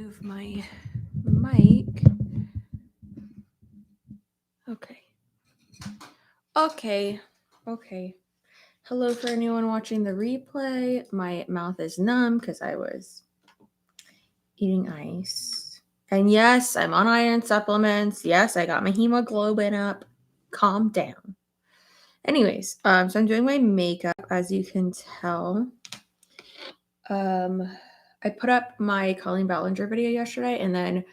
move my mic. Okay. Hello for anyone watching the replay. My mouth is numb because I was eating ice. And yes, I'm on iron supplements. Yes, I got my hemoglobin up. Calm down. Anyways, so I'm doing my makeup, as you can tell. I put up my Colleen Ballinger video yesterday and then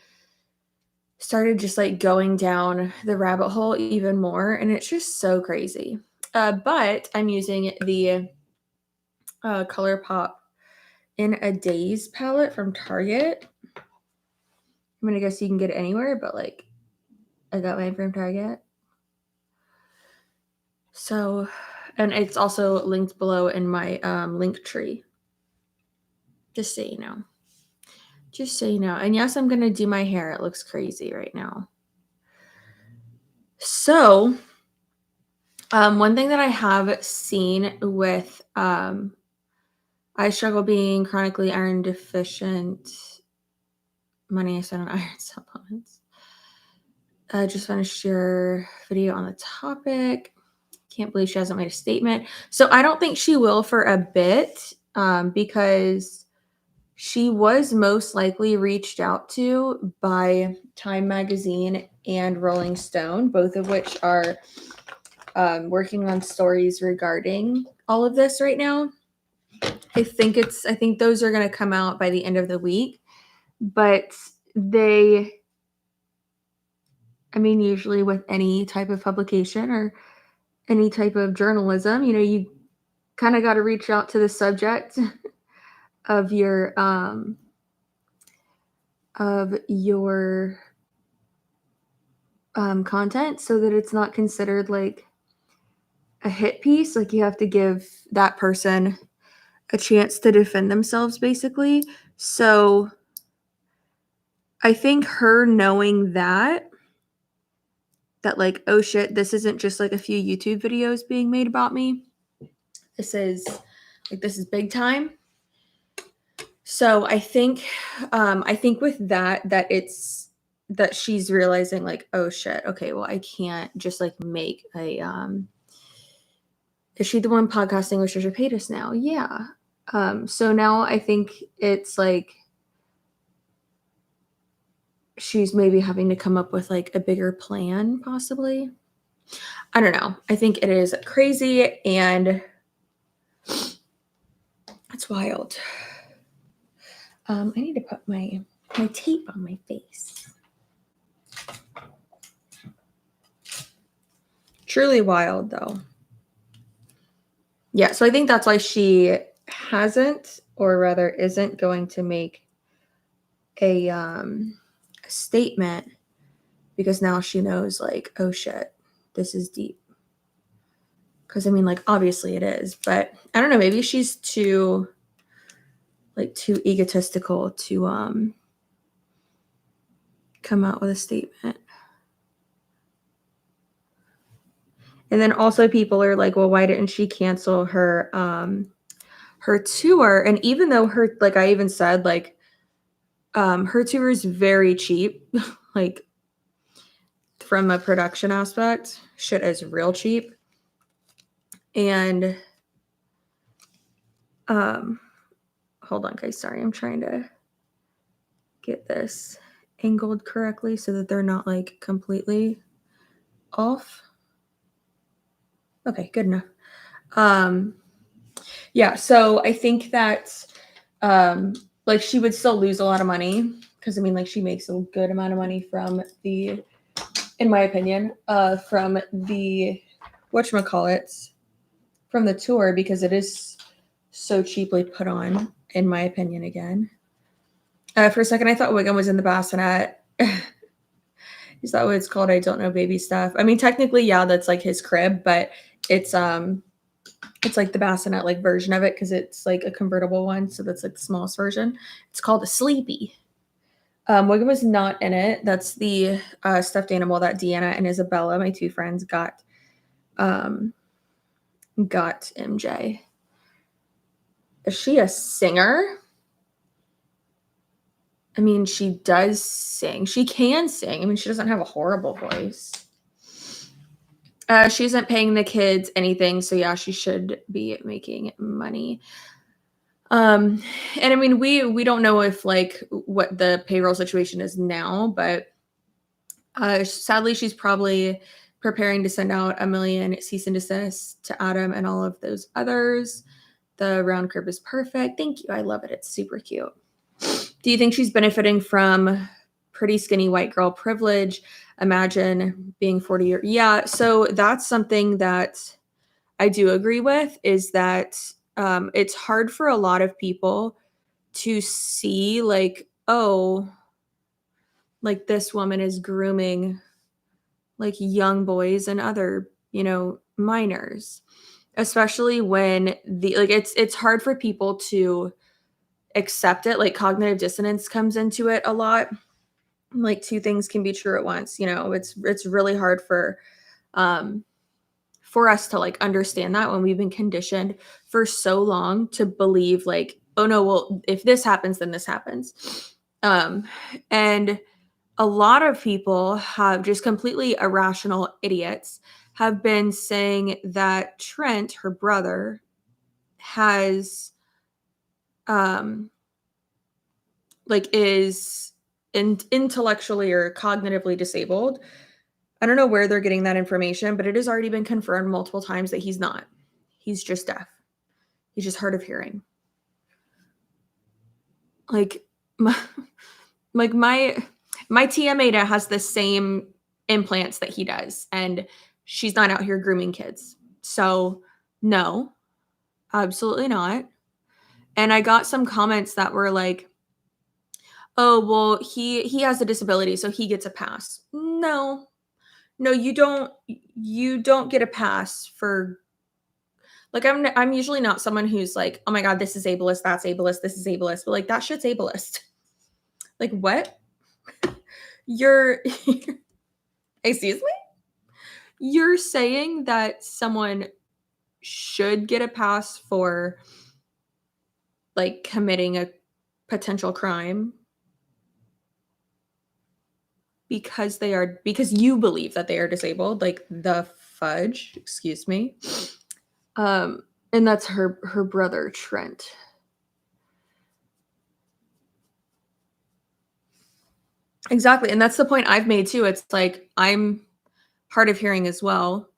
started just like going down the rabbit hole even more, and it's just so crazy. But I'm using the ColourPop in a Days palette from Target. I mean, I guess you can get it anywhere, but like I got mine from Target. So, and it's also linked below in my link tree. Just so you know. Just so you know. And yes, I'm going to do my hair. It looks crazy right now. So, one thing that I have seen with, I struggle being chronically iron deficient. Money I spent on iron supplements. I just finished your video on the topic. Can't believe she hasn't made a statement. So I don't think she will for a bit, because she was most likely reached out to by Time Magazine and Rolling Stone, both of which are working on stories regarding all of this right now. I think those are going to come out by the end of the week, but usually with any type of publication or any type of journalism, you kind of got to reach out to the subject of your content so that it's not considered like a hit piece. Like you have to give that person a chance to defend themselves, basically. So I think her knowing that like, oh shit, this isn't just like a few YouTube videos being made about me. This is big time. So I think with that it's that she's realizing like, oh shit, okay, well I can't just like make a is she the one podcasting with Trisha Paytas now? Yeah. So now I think it's like she's maybe having to come up with like a bigger plan, possibly. I don't know. I think it is crazy and it's wild. I need to put my tape on my face. Truly wild, though. Yeah, so I think that's why she hasn't, or rather isn't, going to make a statement, because now she knows, like, oh shit, this is deep. Because, I mean, like, obviously it is, but I don't know, maybe she's too egotistical to come out with a statement. And then also people are like, well, why didn't she cancel her tour? And even though I even said, like, her tour is very cheap, like, from a production aspect, shit is real cheap. And, hold on, guys, sorry, I'm trying to get this angled correctly so that they're not, like, completely off. Okay, good enough. Yeah, so I think that, like, she would still lose a lot of money, because, I mean, like, she makes a good amount of money from the, in my opinion, from the, whatchamacallits, from the tour, because it is so cheaply put on, in my opinion, again. For a second, I thought Wiggum was in the bassinet. Is that what it's called? I don't know, baby stuff. I mean, technically, yeah, that's like his crib, but it's like the bassinet like version of it, because it's like a convertible one, so that's like the smallest version. It's called a Sleepy. Wiggum was not in it. That's the stuffed animal that Deanna and Isabella, my two friends, got MJ. Is she a singer? I mean, she does sing. She can sing. I mean, she doesn't have a horrible voice. She isn't paying the kids anything, so yeah, she should be making money. And I mean, we don't know if like what the payroll situation is now, but sadly, she's probably preparing to send out 1 million cease and desist to Adam and all of those others. The round curve is perfect. Thank you. I love it. It's super cute. Do you think she's benefiting from pretty skinny white girl privilege? Imagine being 40 years. Yeah. So that's something that I do agree with, is that it's hard for a lot of people to see like, oh, like this woman is grooming like young boys and other, minors, especially when it's hard for people to accept it. Like cognitive dissonance comes into it a lot. Like two things can be true at once. It's really hard for us to like understand that when we've been conditioned for so long to believe like, oh no, well, if this happens, then this happens. And a lot of people have just completely irrational idiots have been saying that Trent, her brother, has is intellectually or cognitively disabled. I don't know where they're getting that information, but it has already been confirmed multiple times that he's not. He's just deaf. He's just hard of hearing. Like my, like my teammate has the same implants that he does, and she's not out here grooming kids. So no, absolutely not. And I got some comments that were like, "Oh, well, he has a disability, so he gets a pass." No. No, you don't get a pass for like I'm usually not someone who's like, "Oh my god, this is ableist, that's ableist, this is ableist." But like that shit's ableist. Like what? You're excuse me? You're saying that someone should get a pass for like committing a potential crime because you believe that they are disabled, like the fudge, excuse me. And that's her brother Trent. Exactly. And that's the point I've made too. It's like I'm hard of hearing as well,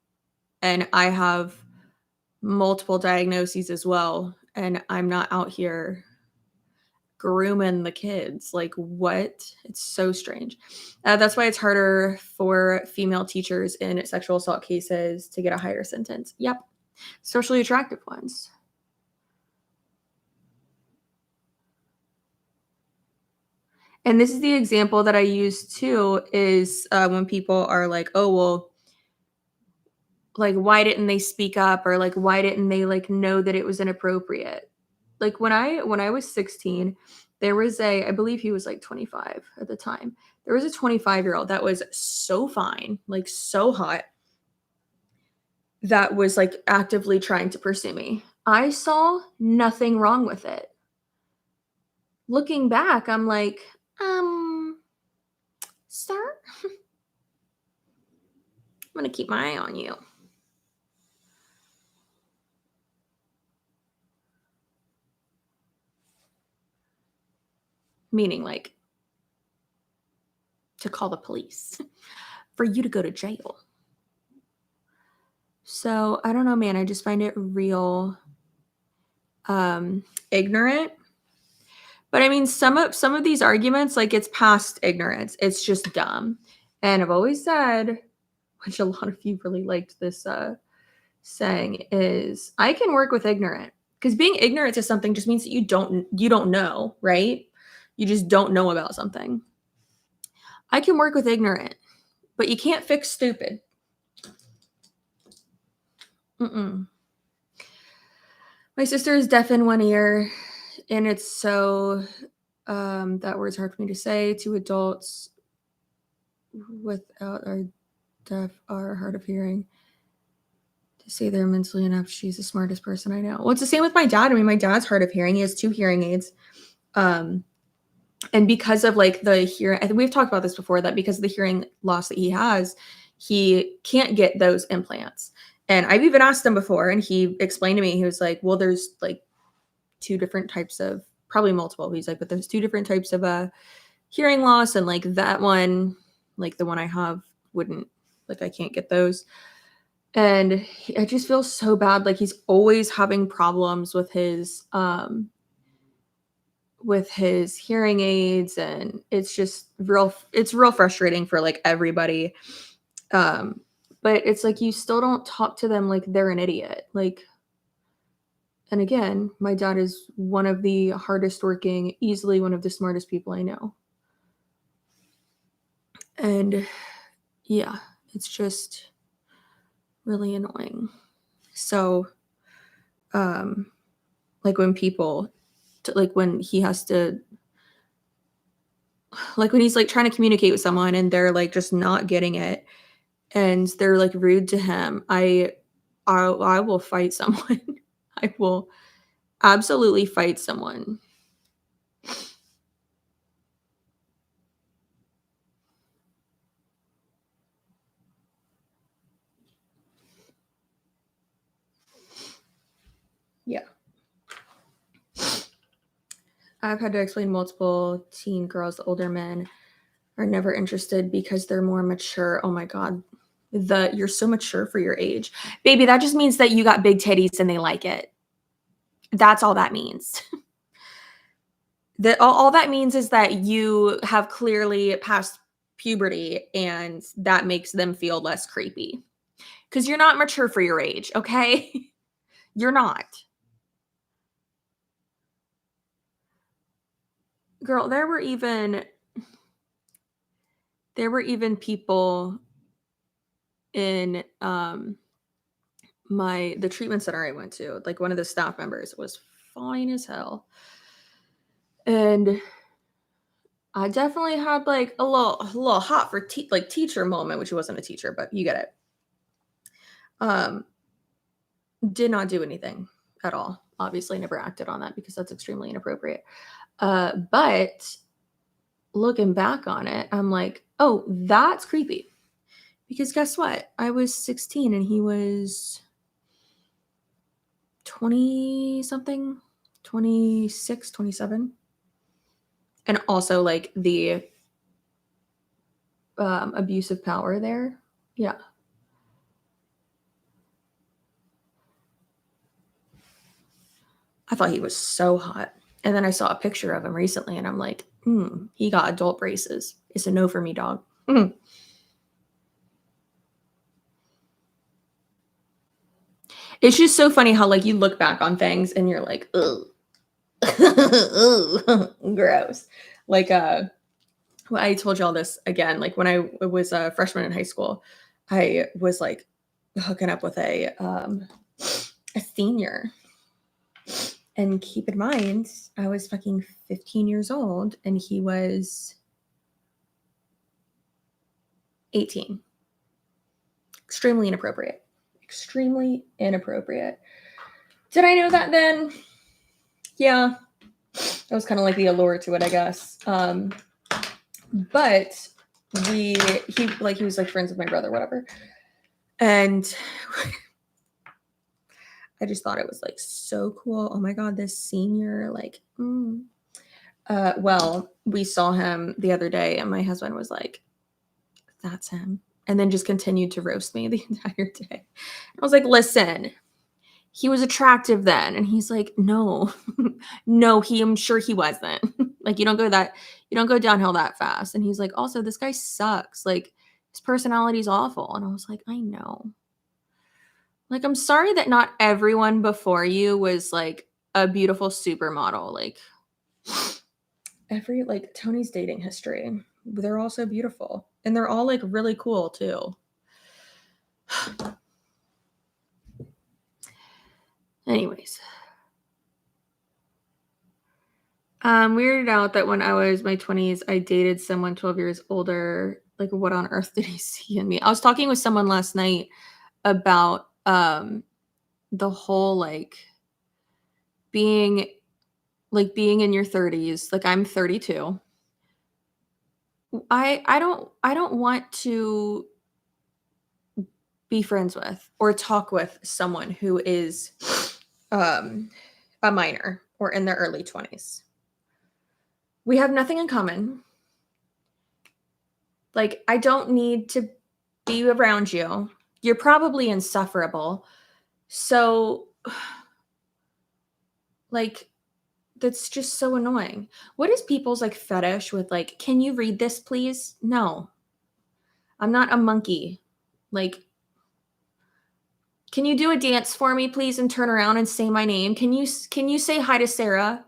and I have multiple diagnoses as well, and I'm not out here grooming the kids. Like what? It's so strange. That's why it's harder for female teachers in sexual assault cases to get a higher sentence. Yep. Socially attractive ones. And this is the example that I use too, is when people are like, oh, well, like, why didn't they speak up? Or like, why didn't they like know that it was inappropriate? Like when I was 16, there was I believe he was like 25 at the time. There was a 25-year-old that was so fine, like so hot, that was like actively trying to pursue me. I saw nothing wrong with it. Looking back, I'm like, sir, I'm gonna keep my eye on you. Meaning like to call the police for you to go to jail. So I don't know, man. I just find it real ignorant. But I mean, some of these arguments, like it's past ignorance. It's just dumb. And I've always said, which a lot of you really liked this saying, is I can work with ignorant. Because being ignorant to something just means that you don't know, right? You just don't know about something. I can work with ignorant, but you can't fix stupid. Mm-mm. My sister is deaf in one ear, and it's so that word's hard for me to say. To adults without are deaf are hard of hearing. To say they're mentally enough, she's the smartest person I know. Well, it's the same with my dad. I mean, my dad's hard of hearing. He has 2 hearing aids. And because of like the hearing, I think we've talked about this before, that because of the hearing loss that he has, he can't get those implants. And I've even asked him before, and he explained to me, he was like, well, there's like two different types of, probably multiple. He's like, but there's two different types of hearing loss. And like that one, like the one I have wouldn't, like I can't get those. And I just feel so bad. Like he's always having problems with his hearing aids, and it's just real frustrating for like everybody. But it's like you still don't talk to them like they're an idiot. Like, and again, my dad is one of the hardest working, easily one of the smartest people I know. And yeah, it's just really annoying. So like when people like when he has to, like when he's like trying to communicate with someone and they're like just not getting it and they're like rude to him, I will fight someone. I will absolutely fight someone. Yeah. I've had to explain multiple teen girls, older men are never interested because they're more mature. Oh my God. You're so mature for your age. Baby, that just means that you got big titties and they like it. That's all that means. All that means is that you have clearly passed puberty and that makes them feel less creepy. Because you're not mature for your age, okay? You're not. Girl, there were even people in the treatment center I went to. Like one of the staff members was fine as hell. And I definitely had like a little hot for like teacher moment, which wasn't a teacher, but you get it. Did not do anything at all. Obviously never acted on that because that's extremely inappropriate. But looking back on it, I'm like, oh, that's creepy. Because guess what? I was 16 and he was 20 something, 26, 27. And also like the abuse of power there. Yeah. I thought he was so hot. And then I saw a picture of him recently and I'm like, he got adult braces. It's a no for me, dog. It's just so funny how like you look back on things and you're like, ugh. Gross. Like well, I told y'all this again, like when I was a freshman in high school, I was like hooking up with a senior. And keep in mind, I was fucking 15 years old and he was 18. Extremely inappropriate. Extremely inappropriate. Did I know that then? Yeah. That was kind of like the allure to it, I guess. But he was like friends with my brother, whatever. And I just thought it was like so cool. Oh my God, this senior, like, well, we saw him the other day and my husband was like, that's him. And then just continued to roast me the entire day. I was like, listen, he was attractive then. And he's like, no, no, I'm sure he wasn't. Like, you don't go downhill that fast. And he's like, also, this guy sucks. Like, his personality's awful. And I was like, I know. Like, I'm sorry that not everyone before you was like a beautiful supermodel. Like, like Tony's dating history, they're all so beautiful. And they're all like really cool too. Anyways. Weirded out that when I was my 20s, I dated someone 12 years older. Like, what on earth did he see in me? I was talking with someone last night about the whole like being in your 30s. Like, I'm 32. I don't want to be friends with or talk with someone who is a minor or in their early 20s. We have nothing in common. Like, I don't need to be around you. You're probably insufferable. So, like, that's just so annoying. What is people's like fetish with like, can you read this, please? No, I'm not a monkey. Like, can you do a dance for me, please, and turn around and say my name? Can you say hi to Sarah?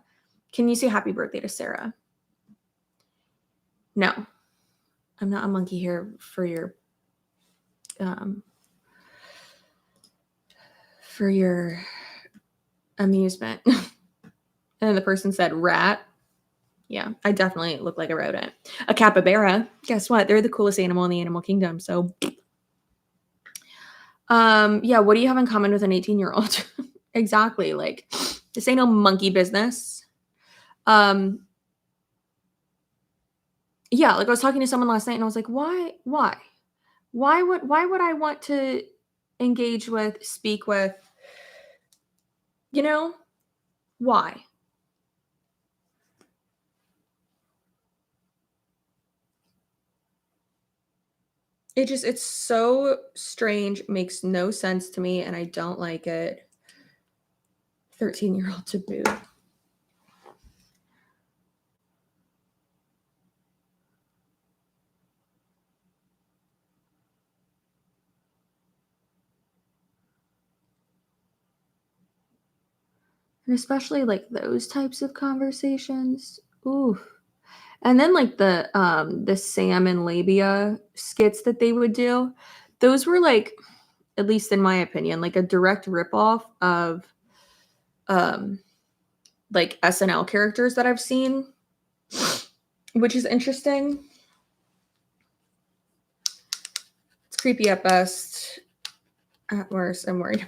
Can you say happy birthday to Sarah? No, I'm not a monkey here for your amusement. And the person said rat. Yeah, I definitely look like a rodent. A capybara. Guess what? They're the coolest animal in the animal kingdom. So, yeah, what do you have in common with an 18-year-old? Exactly. Like, this ain't no monkey business. Yeah, like I was talking to someone last night and I was like, why would I want to engage with, speak with, you know, why? It's so strange, makes no sense to me, and I don't like it. 13-year-old to boot. And especially like those types of conversations. Ooh. And then like the Sam and Labia skits that they would do, those were like, at least in my opinion, like a direct ripoff of like SNL characters that I've seen, which is interesting. It's creepy at best. At worst, I'm worried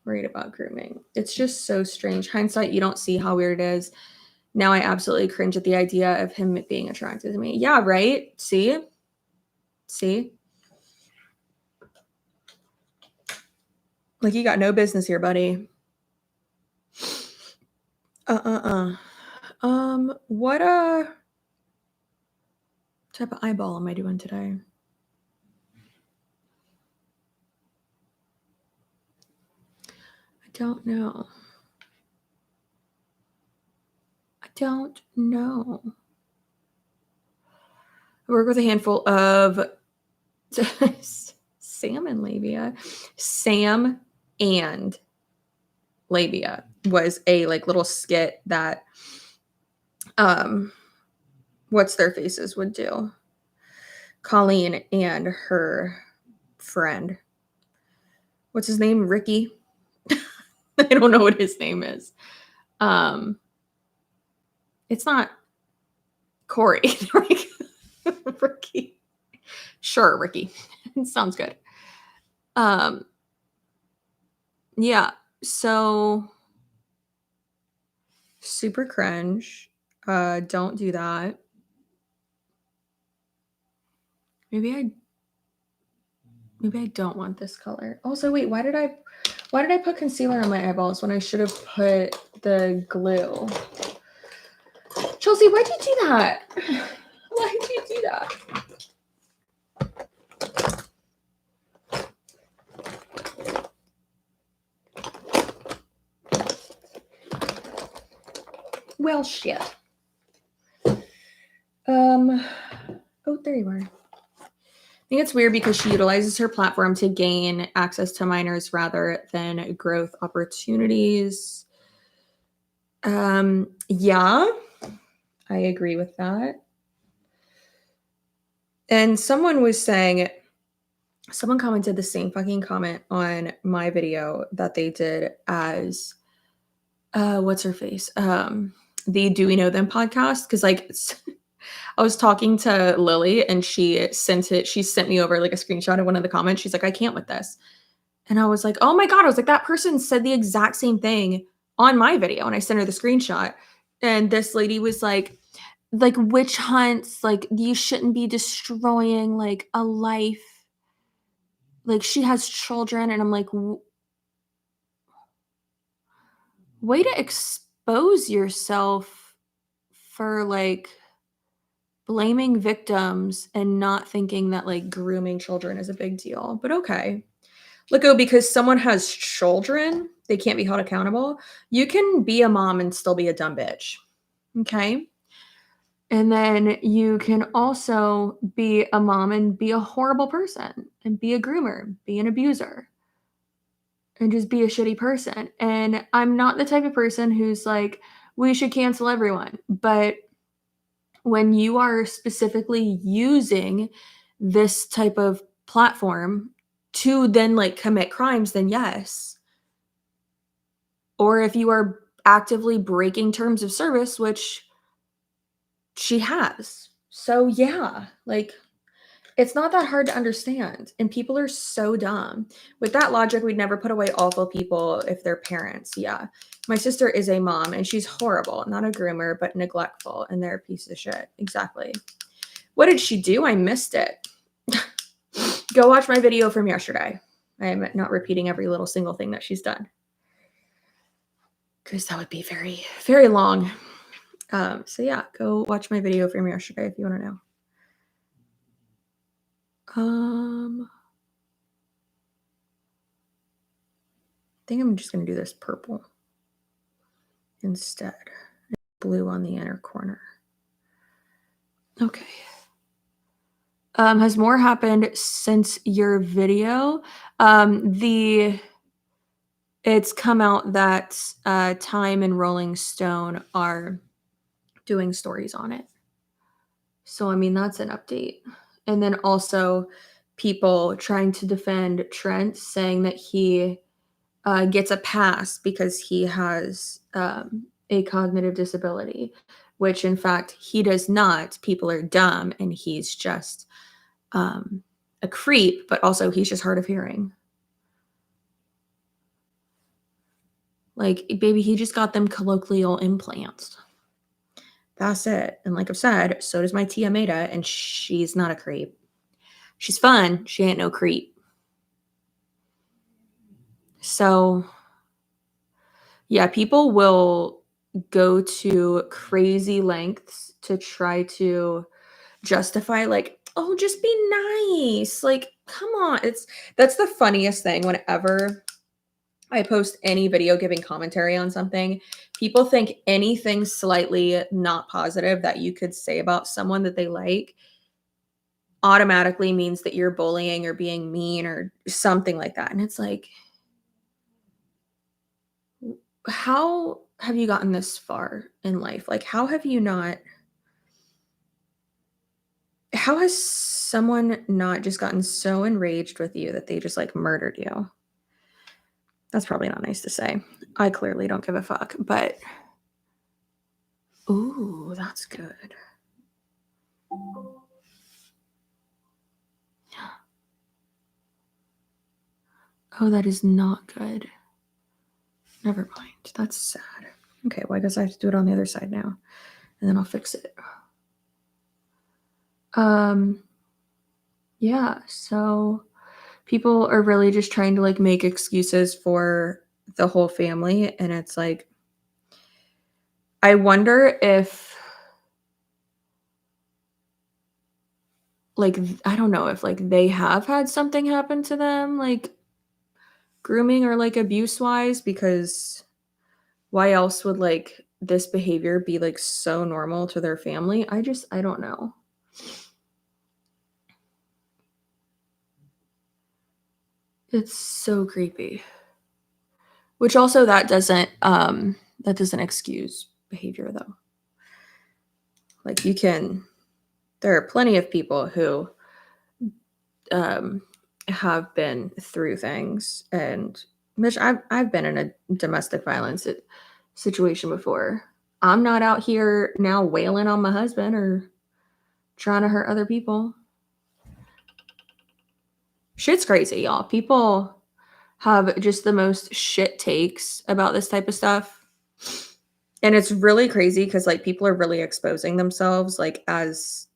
about grooming. It's just so strange. Hindsight, you don't see how weird it is. Now I absolutely cringe at the idea of him being attracted to me. Yeah, right? See? Like, you got no business here, buddy. What type of eyeball am I doing today? I don't know. I work with a handful of salmon labia. Sam and labia was a like little skit that what's their faces would do. Colleen and her friend. What's his name? Ricky. I don't know what his name is. It's not Corey. Ricky. Sure, Ricky. Sounds good. Yeah. So super cringe. Don't do that. Maybe I don't want this color. Also, wait, why did I put concealer on my eyeballs when I should have put the glue? Chelsea, why'd you do that? Why'd you do that? Well, shit. Oh, there you are. I think it's weird because she utilizes her platform to gain access to minors rather than growth opportunities. Yeah, I agree with that. And someone commented the same fucking comment on my video that they did as, what's her face? The Do We Know Them podcast. Cause like, I was talking to Lily and she sent me over like a screenshot of one of the comments. She's like, I can't with this. And I was like, oh my God. I was like, that person said the exact same thing on my video. And I sent her the screenshot. And this lady was like, like witch hunts, like you shouldn't be destroying like a life. Like she has children, and I'm like, way to expose yourself for like blaming victims and not thinking that like grooming children is a big deal. But okay. Look, oh, because someone has children, they can't be held accountable. You can be a mom and still be a dumb bitch. Okay. And then you can also be a mom and be a horrible person and be a groomer, be an abuser, and just be a shitty person. And I'm not the type of person who's like, we should cancel everyone. But when you are specifically using this type of platform to then like commit crimes, then yes. Or if you are actively breaking terms of service, which she has. So yeah, like it's not that hard to understand. And people are so dumb. With that logic, we'd never put away awful people if they're parents. Yeah. My sister is a mom and she's horrible, not a groomer, but neglectful, and they're a piece of shit. Exactly. What did she do? I missed it. Go watch my video from yesterday. I am not repeating every little single thing that she's done, because that would be very, very long. So yeah, go watch my video from yesterday if you want to know. I think I'm just going to do this purple instead. Blue on the inner corner. Okay. Has more happened since your video? It's come out that Time and Rolling Stone are doing stories on it. So, I mean, that's an update. And then also people trying to defend Trent, saying that he gets a pass because he has a cognitive disability, which in fact he does not. People are dumb and he's just a creep, but also he's just hard of hearing. Like, baby, he just got them colloquial implants. That's it. And like I've said, so does my Tia Maida, and she's not a creep. She's fun. She ain't no creep. So, yeah, people will go to crazy lengths to try to justify, like, oh, just be nice. Like, come on. That's the funniest thing. Whenever I post any video giving commentary on something, people think anything slightly not positive that you could say about someone that they like automatically means that you're bullying or being mean or something like that. And it's like, how have you gotten this far in life? Like, how has someone not just gotten so enraged with you that they just like murdered you? That's probably not nice to say. I clearly don't give a fuck, but ooh, that's good. Oh, that is not good. Never mind. That's sad. Okay, well, I guess I have to do it on the other side now, and then I'll fix it. Yeah, so people are really just trying to like make excuses for the whole family, and it's like, I wonder if like, I don't know if like they have had something happen to them, like grooming or like abuse wise, because why else would like this behavior be like so normal to their family? I don't know. It's so creepy. Which also that doesn't excuse behavior though. Like there are plenty of people who have been through things, and Mitch, I've been in a domestic violence situation before. I'm not out here now wailing on my husband or trying to hurt other people. Shit's crazy, y'all. People have just the most shit takes about this type of stuff. And it's really crazy because like people are really exposing themselves like as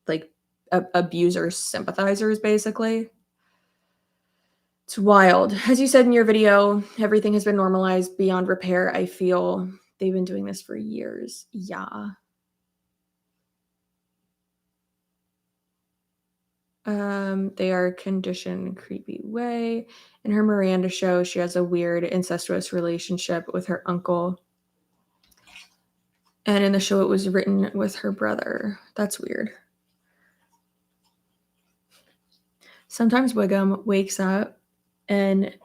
like abusers, sympathizers, basically. It's wild. As you said in your video, everything has been normalized beyond repair. I feel they've been doing this for years. Yeah. They are conditioned in a creepy way. In her Miranda show, she has a weird incestuous relationship with her uncle. And in the show, it was written with her brother. That's weird. Sometimes Wiggum wakes up and,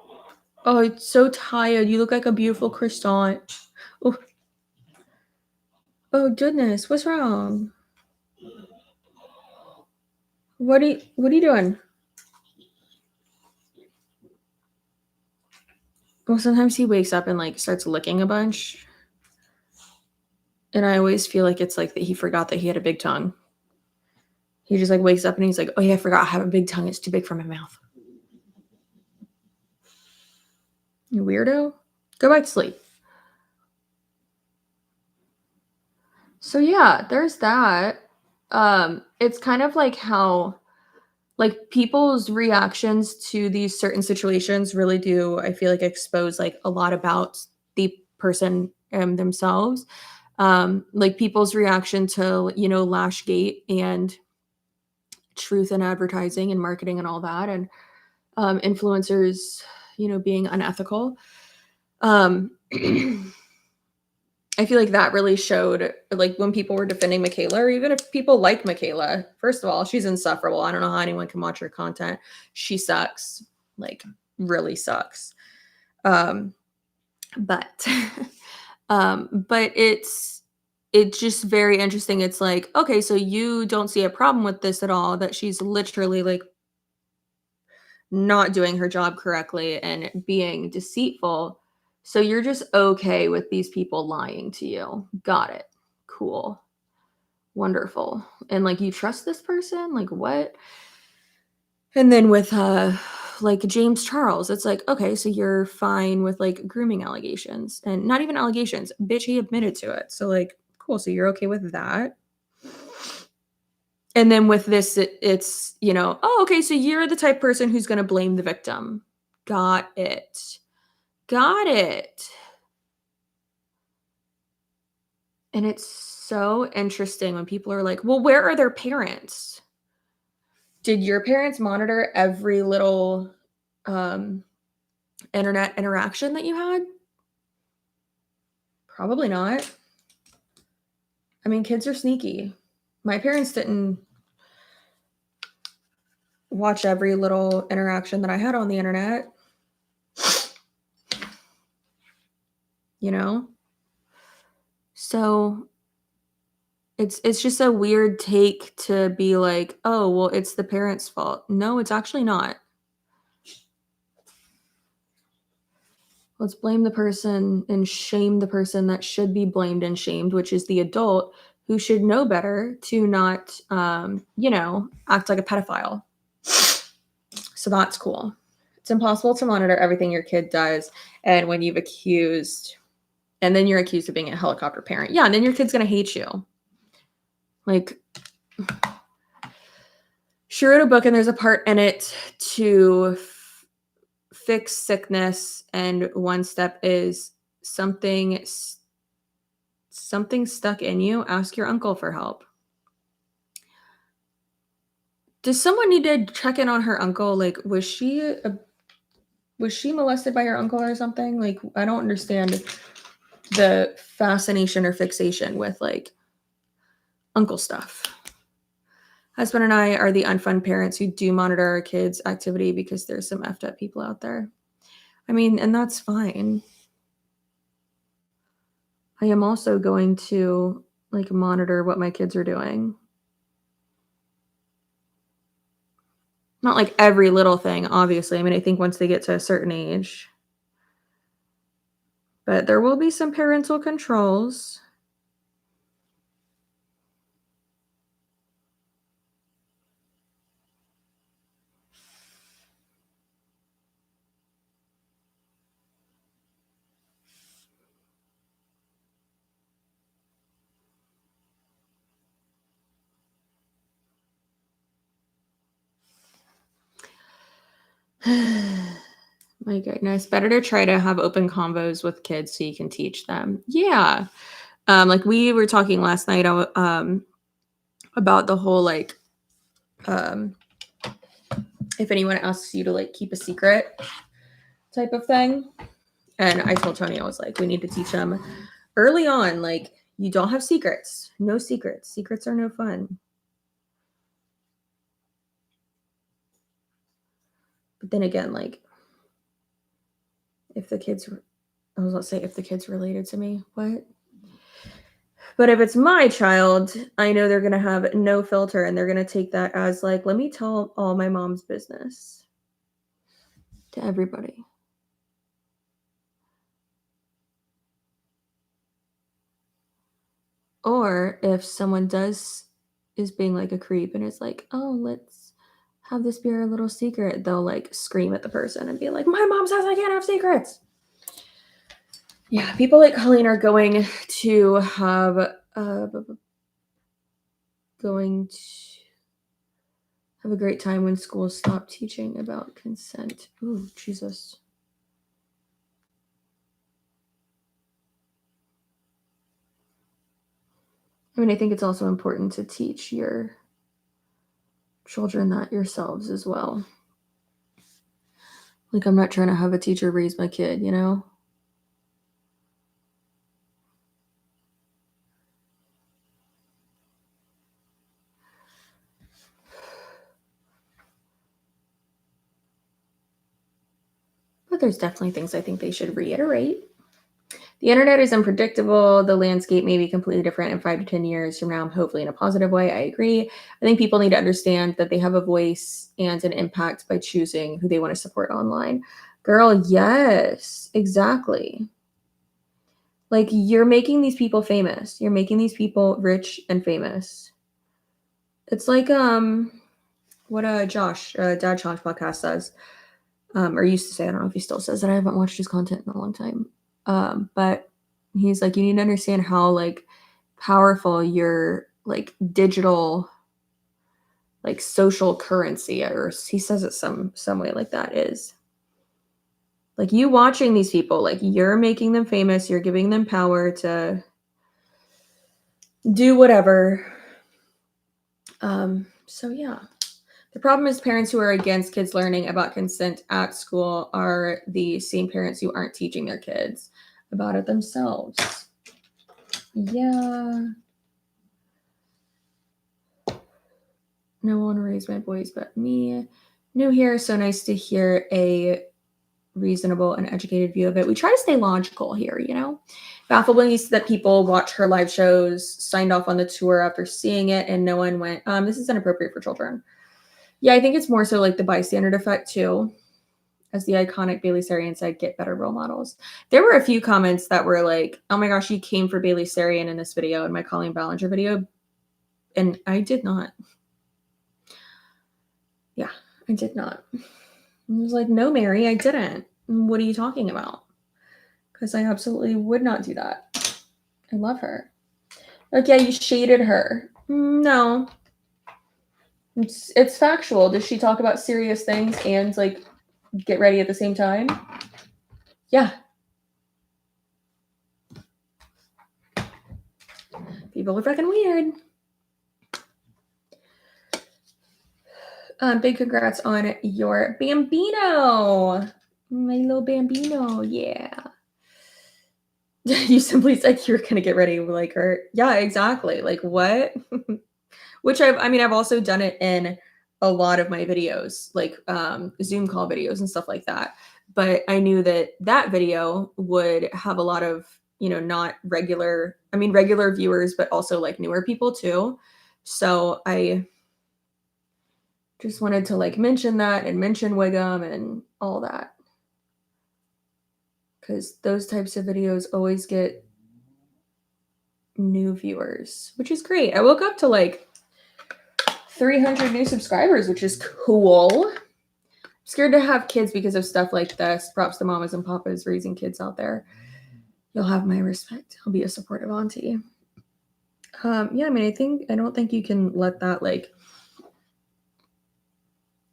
oh, it's so tired. You look like a beautiful croissant. Oh, oh goodness, what's wrong? What are you doing? Well, sometimes he wakes up and like starts licking a bunch. And I always feel like it's like that he forgot that he had a big tongue. He just like wakes up and he's like, oh yeah, I forgot I have a big tongue. It's too big for my mouth. You weirdo. Go back to sleep. So yeah, there's that. It's kind of like how like people's reactions to these certain situations really do, I feel like, expose like a lot about the person themselves. Like people's reaction to, you know, Lashgate and truth in advertising and marketing and all that, and influencers, you know, being unethical. Um, I feel like that really showed, like, when people were defending Michaela, or even if people like Michaela, first of all, she's insufferable. I don't know how anyone can watch her content. She sucks, like, really sucks. But, but it's just very interesting. It's like, okay, so you don't see a problem with this at all, that she's literally like not doing her job correctly and being deceitful. So you're just okay with these people lying to you. Got it. Cool. Wonderful. And like you trust this person? Like what? And then with like James Charles, it's like, okay, so you're fine with like grooming allegations, and not even allegations. Bitch, he admitted to it. So like, cool. So you're okay with that. And then with this, it's, you know, oh, okay, so you're the type of person who's going to blame the victim. Got it. Got it. And it's so interesting when people are like, well, where are their parents? Did your parents monitor every little internet interaction that you had? Probably not. I mean, kids are sneaky. My parents didn't watch every little interaction that I had on the internet. You know? So it's just a weird take to be like, oh, well, it's the parents' fault. No, it's actually not. Let's blame the person and shame the person that should be blamed and shamed, which is the adult who should know better to not, you know, act like a pedophile. So that's cool. It's impossible to monitor everything your kid does. And when you've accused, and then you're accused of being a helicopter parent. Yeah, and then your kid's going to hate you. Like, she wrote a book and there's a part in it to fix sickness. And one step is something stuck in you, ask your uncle for help. Does someone need to check in on her uncle? Like, was she molested by her uncle or something? Like, I don't understand the fascination or fixation with like uncle stuff. Husband and I are the unfun parents who do monitor our kids' activity because there's some effed up people out there. I mean, and that's fine. I am also going to like monitor what my kids are doing. Not like every little thing, obviously. I mean, I think once they get to a certain age. But there will be some parental controls. My goodness. Better to try to have open convos with kids so you can teach them. Yeah. Like we were talking last night about the whole like if anyone asks you to like keep a secret type of thing. And I told Tony, I was like, we need to teach them early on, like, you don't have secrets. No secrets. Secrets are no fun. But then again, like, if the kids, I was going to say, if the kid's related to me, what? But if it's my child, I know they're going to have no filter and they're going to take that as like, let me tell all my mom's business to everybody. Or if someone is being like a creep and is like, oh, let's have this be our little secret, they'll like scream at the person and be like, my mom says I can't have secrets. Yeah, people like Colleen are going to have a great time when schools stop teaching about consent. Ooh, Jesus. I mean, I think it's also important to teach your children that yourselves as well. Like, I'm not trying to have a teacher raise my kid, you know? But there's definitely things I think they should reiterate. The internet is unpredictable. The landscape may be completely different in 5 to 10 years from now, hopefully in a positive way. I agree. I think people need to understand that they have a voice and an impact by choosing who they want to support online. Girl, yes, exactly. Like, you're making these people famous. You're making these people rich and famous. It's like what Josh, Dad Sean's podcast says, or used to say. I don't know if he still says it. I haven't watched his content in a long time. But he's like, you need to understand how like powerful your like digital like social currency, or he says it some way like that, is. Like, you watching these people, like, you're making them famous, you're giving them power to do whatever. So yeah. The problem is parents who are against kids learning about consent at school are the same parents who aren't teaching their kids about it themselves. Yeah. No one raised my boys but me. New here, so nice to hear a reasonable and educated view of it. We try to stay logical here, you know? Baffling that people watch her live shows, signed off on the tour after seeing it, and no one went, this is inappropriate for children. Yeah, I think it's more so like the bystander effect too. As the iconic Bailey Sarian said, get better role models. There were a few comments that were like, oh my gosh, you came for Bailey Sarian in this video, in my Colleen Ballinger video. And I did not. Yeah, I did not. I was like, no, Mary, I didn't. What are you talking about? Because I absolutely would not do that. I love her. Like, yeah, you shaded her. No. It's factual. Does she talk about serious things and like get ready at the same time? Yeah. People are fucking weird. Big congrats on your Bambino. My little Bambino. Yeah. You simply said you were going to get ready like her. Yeah, exactly. Like, what? Which I've also done it in a lot of my videos, like Zoom call videos and stuff like that. But I knew that video would have a lot of, not regular viewers, but also like newer people too. So I just wanted to like mention that and mention Wiggum and all that. Because those types of videos always get new viewers, which is great. I woke up to like 300 new subscribers, which is cool. I'm scared to have kids because of stuff like this. Props to mamas and papas raising kids out there. You'll have my respect. I'll be a supportive auntie. Yeah, I mean, I don't think you can let that like,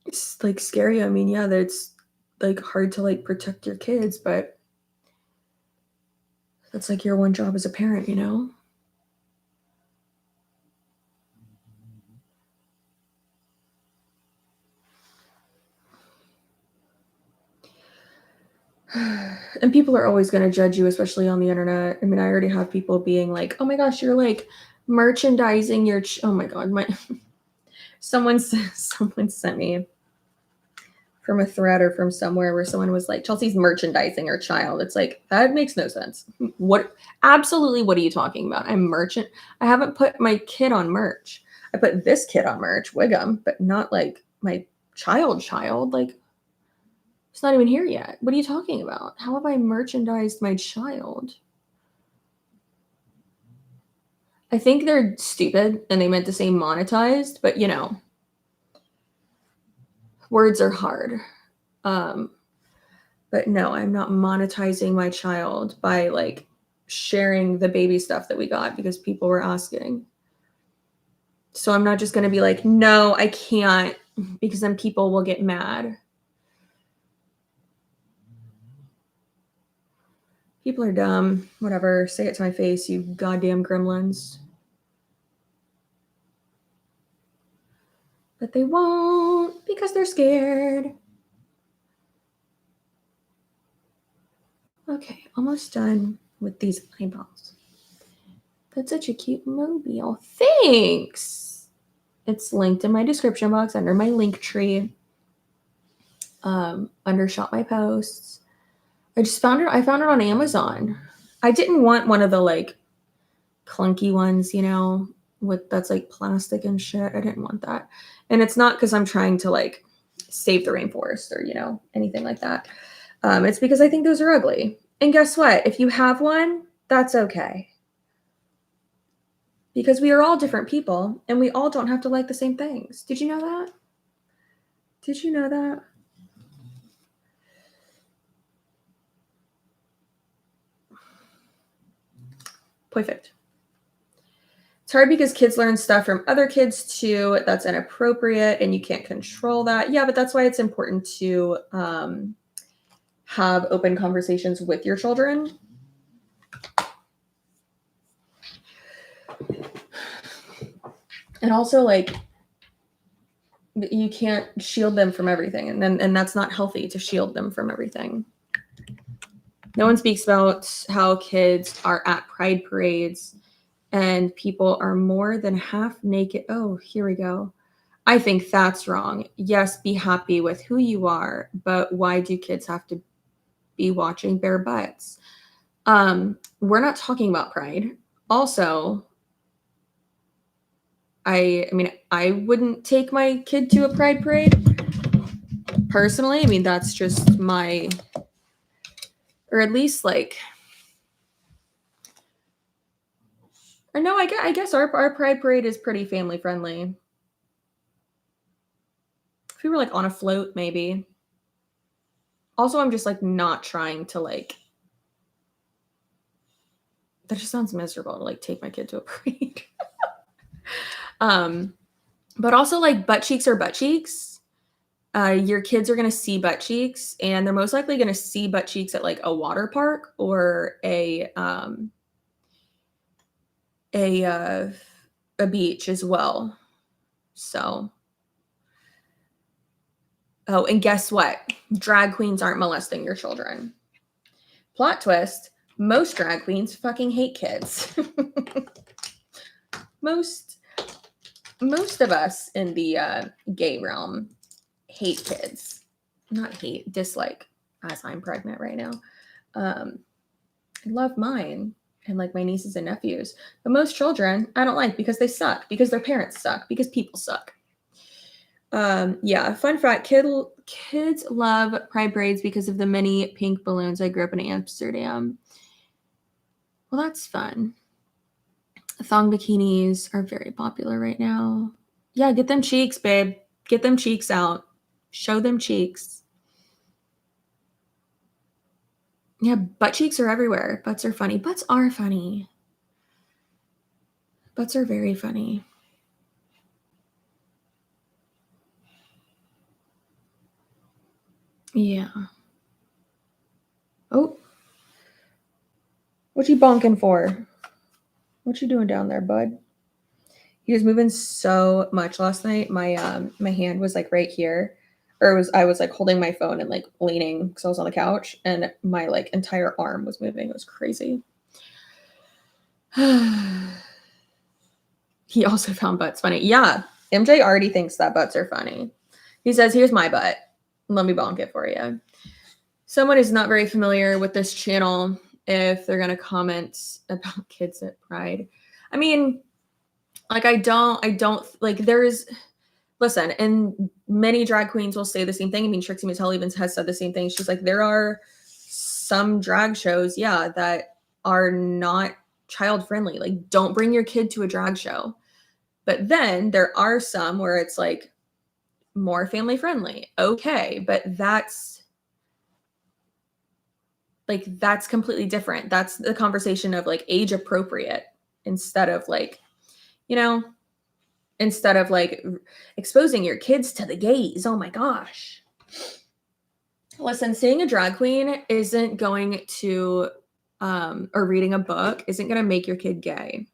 it's like scary. I mean, yeah, that's like hard to like protect your kids, but that's like your one job as a parent, you know? And people are always going to judge you, especially on the internet. I mean, I already have people being like, "Oh my gosh, you're like merchandising your oh my god, my someone sent me from a thread or from somewhere where someone was like, Chelsea's merchandising her child. It's like, that makes no sense. What absolutely what are you talking about? I haven't put my kid on merch. I put this kid on merch, Wiggum, but not like my child. Like, it's not even here yet. What are you talking about? How have I merchandised my child? I think they're stupid and they meant to say monetized, but you know, words are hard. But no, I'm not monetizing my child by like sharing the baby stuff that we got because people were asking. So I'm not just going to be like, no, I can't, because then people will get mad. People are dumb. Whatever. Say it to my face, you goddamn gremlins. But they won't because they're scared. Okay, almost done with these eyebrows. That's such a cute mobile. Thanks. It's linked in my description box under my link tree. Under Shop My Posts. I found it on Amazon. I didn't want one of the like clunky ones, you know, with that's like plastic and shit. I didn't want that. And it's not because I'm trying to like save the rainforest or, you know, anything like that. It's because I think those are ugly. And guess what? If you have one, that's okay. Because we are all different people and we all don't have to like the same things. Did you know that? Did you know that? Perfect. It's hard because kids learn stuff from other kids too. That's inappropriate and you can't control that. Yeah, but that's why it's important to have open conversations with your children. And also, like, you can't shield them from everything. And that's not healthy to shield them from everything. No one speaks about how kids are at pride parades and people are more than half naked. Oh, here we go. I think that's wrong. Yes, be happy with who you are, but why do kids have to be watching bare butts? We're not talking about pride. Also, I mean, I wouldn't take my kid to a pride parade personally. I mean, that's just my, or at least like, or no, I guess our pride parade is pretty family friendly. If we were like on a float, maybe. Also, I'm just like not trying to like. That just sounds miserable to like take my kid to a parade. But also like butt cheeks are butt cheeks. Your kids are gonna see butt cheeks, and they're most likely gonna see butt cheeks at like a water park or a uh, a beach as well. So, oh, and guess what? Drag queens aren't molesting your children. Plot twist: most drag queens fucking hate kids. most of us in the gay realm hate kids. Not hate, dislike, as I'm pregnant right now. I love mine and like my nieces and nephews. But most children I don't like because they suck, because their parents suck, because people suck. Yeah, fun fact, kids love pride parades because of the many pink balloons. I grew up in Amsterdam. Well, that's fun. Thong bikinis are very popular right now. Yeah, get them cheeks, babe. Get them cheeks out. Show them cheeks. Yeah, butt cheeks are everywhere. Butts are funny. Butts are funny. Butts are very funny. Yeah. Oh. What you bonking for? What you doing down there, bud? He was moving so much last night. My hand was like right here. I was like holding my phone and like leaning because I was on the couch and my like entire arm was moving. It was crazy. He also found butts funny. Yeah. MJ already thinks that butts are funny. He says, here's my butt. Let me bonk it for you. Someone is not very familiar with this channel if they're going to comment about kids at Pride. I mean, like, I don't, like, listen, and many drag queens will say the same thing. I mean, Trixie Mattel even has said the same thing. She's like, there are some drag shows, yeah, that are not child friendly. Like, don't bring your kid to a drag show. But then there are some where it's like more family friendly. Okay, but that's completely different. That's the conversation of like age appropriate instead of like, you know, instead of like exposing your kids to the gays. Oh my gosh. Listen, seeing a drag queen isn't going to, or reading a book isn't going to make your kid gay.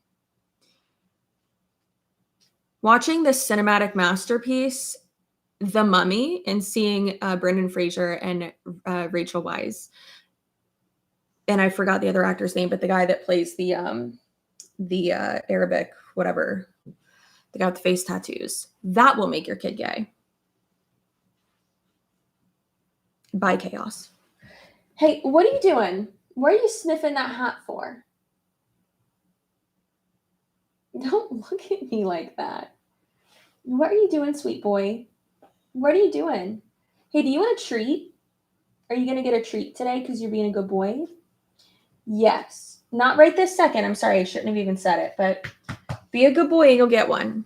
Watching this cinematic masterpiece, The Mummy, and seeing Brendan Fraser and Rachel Weisz, and I forgot the other actor's name, but the guy that plays the Arabic, whatever, the guy with the face tattoos, that will make your kid gay. Bye, chaos. Hey, what are you doing? What are you sniffing that hat for? Don't look at me like that. What are you doing, sweet boy? What are you doing? Hey, do you want a treat? Are you going to get a treat today because you're being a good boy? Yes. Not right this second. I'm sorry. I shouldn't have even said it, but be a good boy and you'll get one.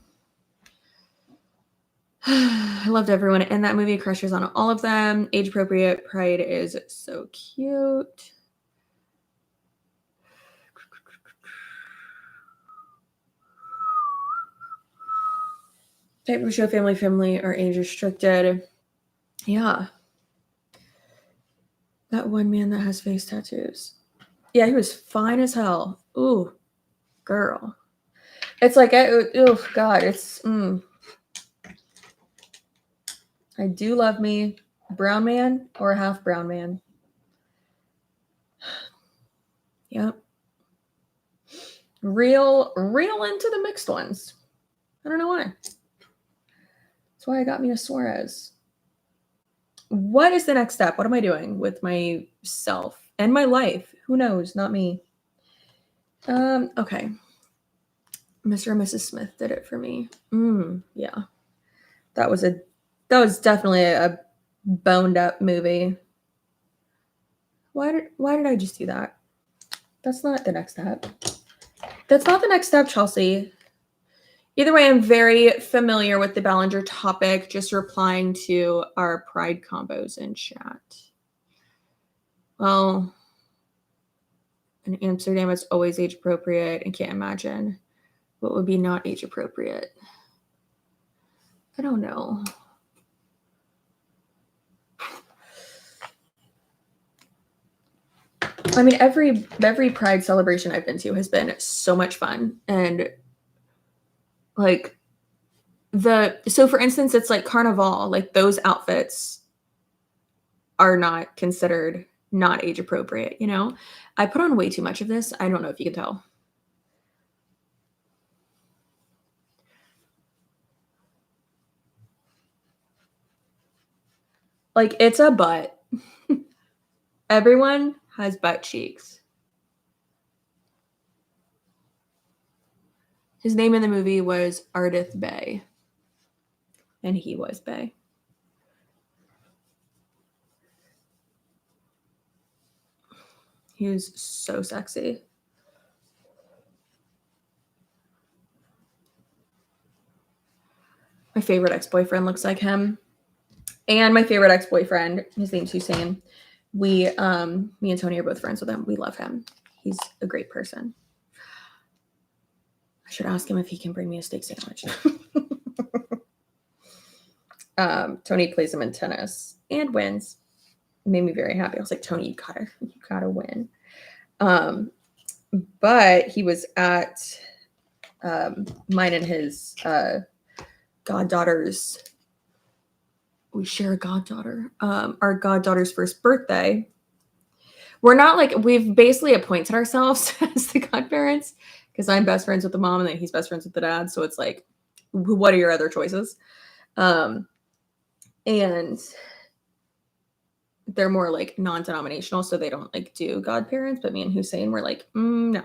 I loved everyone in that movie. Crushes on all of them. Age appropriate. Pride is so cute. Type of show, family, or age restricted. Yeah. That one man that has face tattoos. Yeah, he was fine as hell. Ooh, girl. It's like, oh God, it's, I do love me brown man or half brown man. Yep. Real into the mixed ones. I don't know why. That's why I got me a Suarez. What is the next step? What am I doing with myself and my life? Who knows? Not me. Okay. Mr. and Mrs. Smith did it for me. Yeah. That was definitely a boned up movie. Why did I just do that? That's not the next step. That's not the next step, Chelsea. Either way, I'm very familiar with the Ballinger topic, just replying to our pride combos in chat. Well, in Amsterdam, it's always age appropriate and can't imagine what would be not age appropriate. I don't know. I mean, every pride celebration I've been to has been so much fun. And like so for instance, it's like Carnival, like those outfits are not considered not age appropriate, you know? I put on way too much of this. I don't know if you can tell. Like, it's a butt. Everyone has butt cheeks. His name in the movie was Ardith Bay. And he was Bay. He was so sexy. My favorite ex-boyfriend looks like him. And my favorite ex-boyfriend, his name's Hussein. Me and Tony are both friends with him. We love him. He's a great person. I should ask him if he can bring me a steak sandwich. Tony plays him in tennis and wins. made me very happy. I was like, Tony, you gotta win. But he was at mine and his goddaughter's. We share a goddaughter. Our goddaughter's first birthday. We're not like, we've basically appointed ourselves as the godparents because I'm best friends with the mom and then he's best friends with the dad. So it's like, what are your other choices? And they're more like non-denominational, so they don't like do godparents. But me and Hussein were like, no,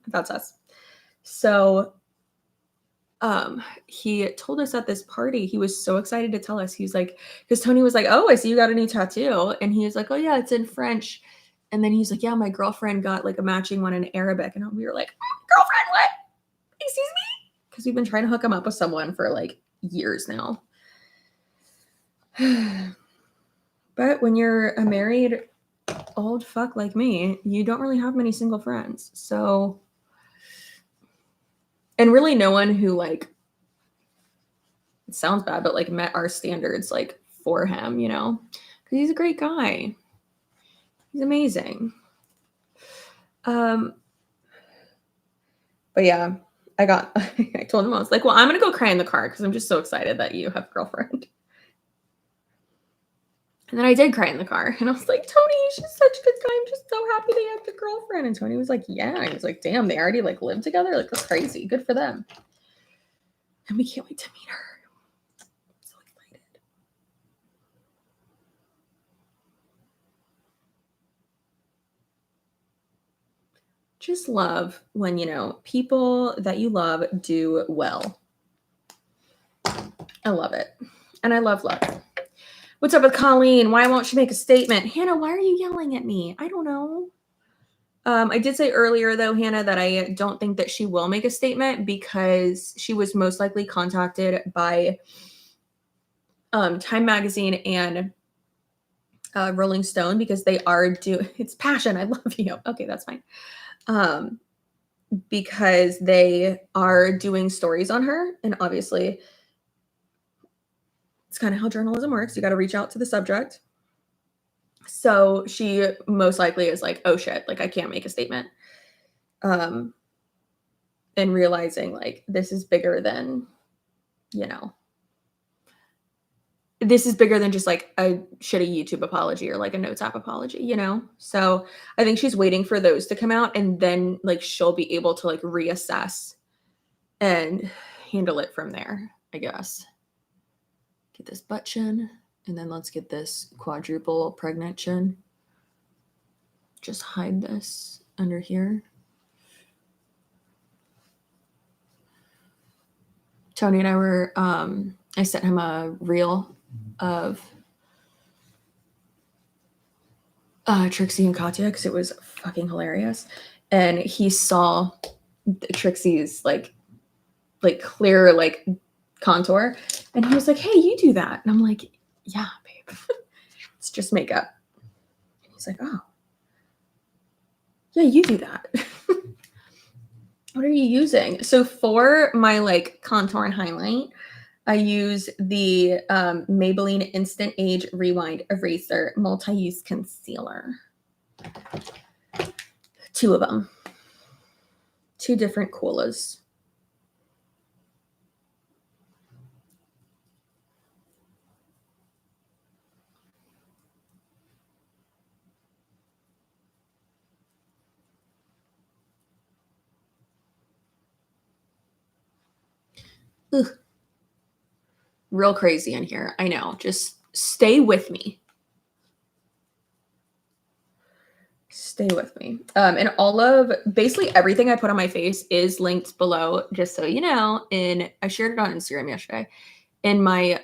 that's us. So he told us at this party, he was so excited to tell us. He's like, because Tony was like, oh, I see you got a new tattoo. And he was like, oh yeah, it's in French. And then he's like, yeah, my girlfriend got like a matching one in Arabic. And we were like, girlfriend, what? Excuse me? Because we've been trying to hook him up with someone for like years now. But when you're a married old fuck like me, you don't really have many single friends. So, and really no one who like, it sounds bad, but like met our standards like for him, you know, because he's a great guy. He's amazing. But yeah, I told him, I was like, well, I'm going to go cry in the car because I'm just so excited that you have a girlfriend. And then I did cry in the car and I was like, Tony, she's such a good guy. I'm just so happy they have a girlfriend. And Tony was like, yeah. He was like, damn, they already like live together. Like, that's crazy. Good for them. And we can't wait to meet her. I'm so excited. Just love when, you know, people that you love do well. I love it. And I love love. What's up with Colleen? Why won't she make a statement? Hannah, why are you yelling at me? I don't know. I did say earlier, though, Hannah, that I don't think that she will make a statement because she was most likely contacted by Time Magazine and Rolling Stone because they are it's passion. I love you. Okay, that's fine. Because they are doing stories on her. And obviously, it's kind of how journalism works. You got to reach out to the subject. So she most likely is like, oh shit, like I can't make a statement. And realizing like this is bigger than, you know, this is bigger than just like a shitty YouTube apology or like a Notes app apology, you know? So I think she's waiting for those to come out and then like she'll be able to like reassess and handle it from there, I guess. Get this butt chin and then let's get this quadruple pregnant chin. Just hide this under here. Tony and I were, I sent him a reel of Trixie and Katya because it was fucking hilarious. And he saw Trixie's like clear like contour. And he was like, hey, you do that. And I'm like, yeah, babe. It's just makeup. And he's like, oh. Yeah, you do that. What are you using? So for my like contour and highlight, I use the Maybelline Instant Age Rewind Eraser Multi-Use Concealer. 2 of them. 2 different colas. Ugh. Real crazy in here. I know. Just stay with me. Stay with me. And all of basically everything I put on my face is linked below, just so you know. I shared it on Instagram yesterday. In my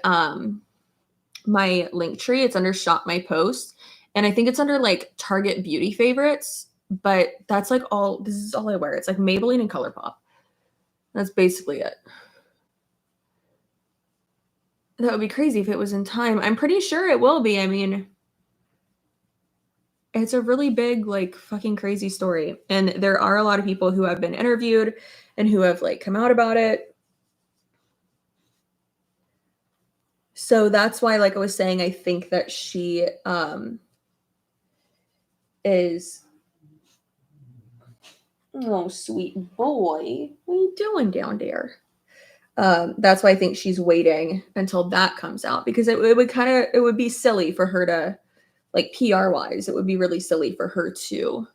my link tree, it's under Shop My Post. And I think it's under like Target Beauty Favorites. But that's like this is all I wear. It's like Maybelline and ColourPop. That's basically it. That would be crazy if it was in time. I'm pretty sure it will be. I mean, it's a really big, like, fucking crazy story. And there are a lot of people who have been interviewed and who have, like, come out about it. So that's why, like I was saying, I think that she is, oh, sweet boy, what are you doing down there? That's why I think she's waiting until that comes out, because it would be silly for her to, like, PR wise, it would be really silly for her to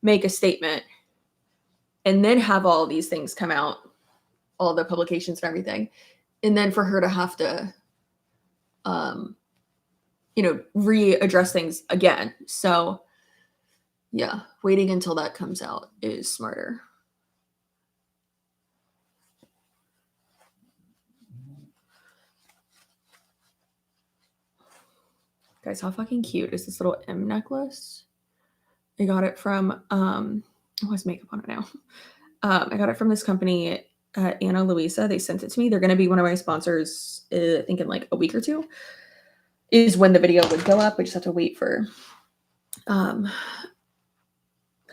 make a statement and then have all these things come out, all the publications and everything, and then for her to have to, readdress things again. So yeah, waiting until that comes out is smarter. Guys, how fucking cute is this little M necklace? I got it from, it has makeup on it now. I got it from this company, Anna Luisa. They sent it to me. They're going to be one of my sponsors, I think in like a week or two is when the video would go up. We just have to wait for, like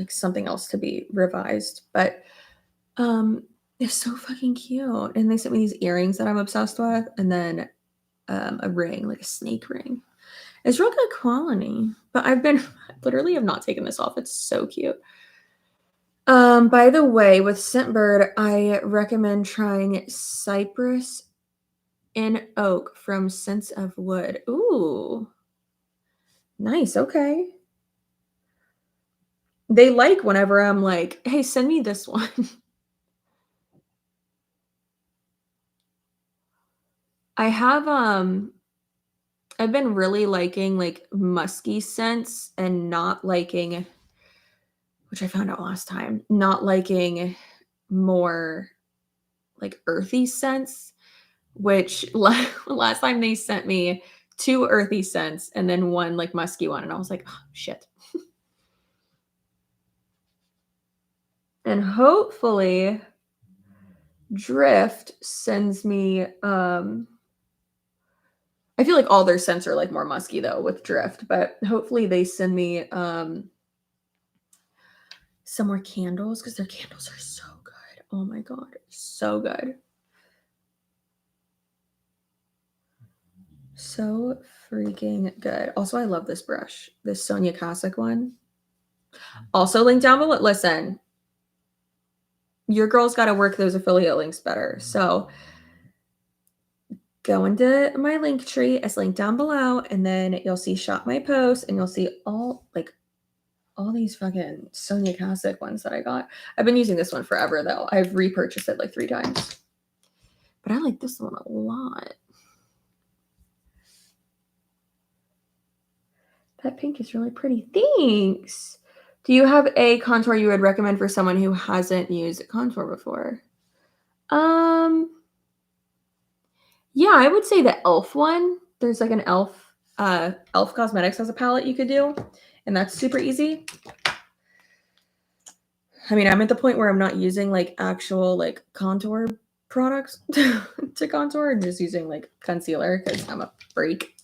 something else to be revised. But, it's so fucking cute. And they sent me these earrings that I'm obsessed with. And then, a ring, like a snake ring. It's real good quality, but I literally have not taken this off. It's so cute. By the way, with Scentbird, I recommend trying Cypress in Oak from Scents of Wood. Ooh, nice. Okay. They like whenever I'm like, hey, send me this one. I have, I've been really liking like musky scents and not liking, which I found out last time, not liking more like earthy scents, which last time they sent me 2 earthy scents and then 1 like musky one. And I was like, oh, shit. And hopefully Drift sends me, I feel like all their scents are like more musky though with Drift, but hopefully they send me some more candles, because their candles are so good. Oh my God, so good. So freaking good. Also, I love this brush, this Sonia Kasic one. Also linked down below. Listen, your girl's got to work those affiliate links better. So go into my link tree. It's linked down below, and then you'll see shop my post, and you'll see all these fucking Sonia Kasic ones that I got. I've been using this one forever though. I've repurchased it like 3 times. But I like this one a lot. That pink is really pretty. Thanks. Do you have a contour you would recommend for someone who hasn't used contour before? Yeah, I would say the e.l.f. one. There's like an e.l.f. Cosmetics has a palette you could do, and that's super easy. I mean, I'm at the point where I'm not using like actual like contour products to contour. I'm just using like concealer because I'm a freak.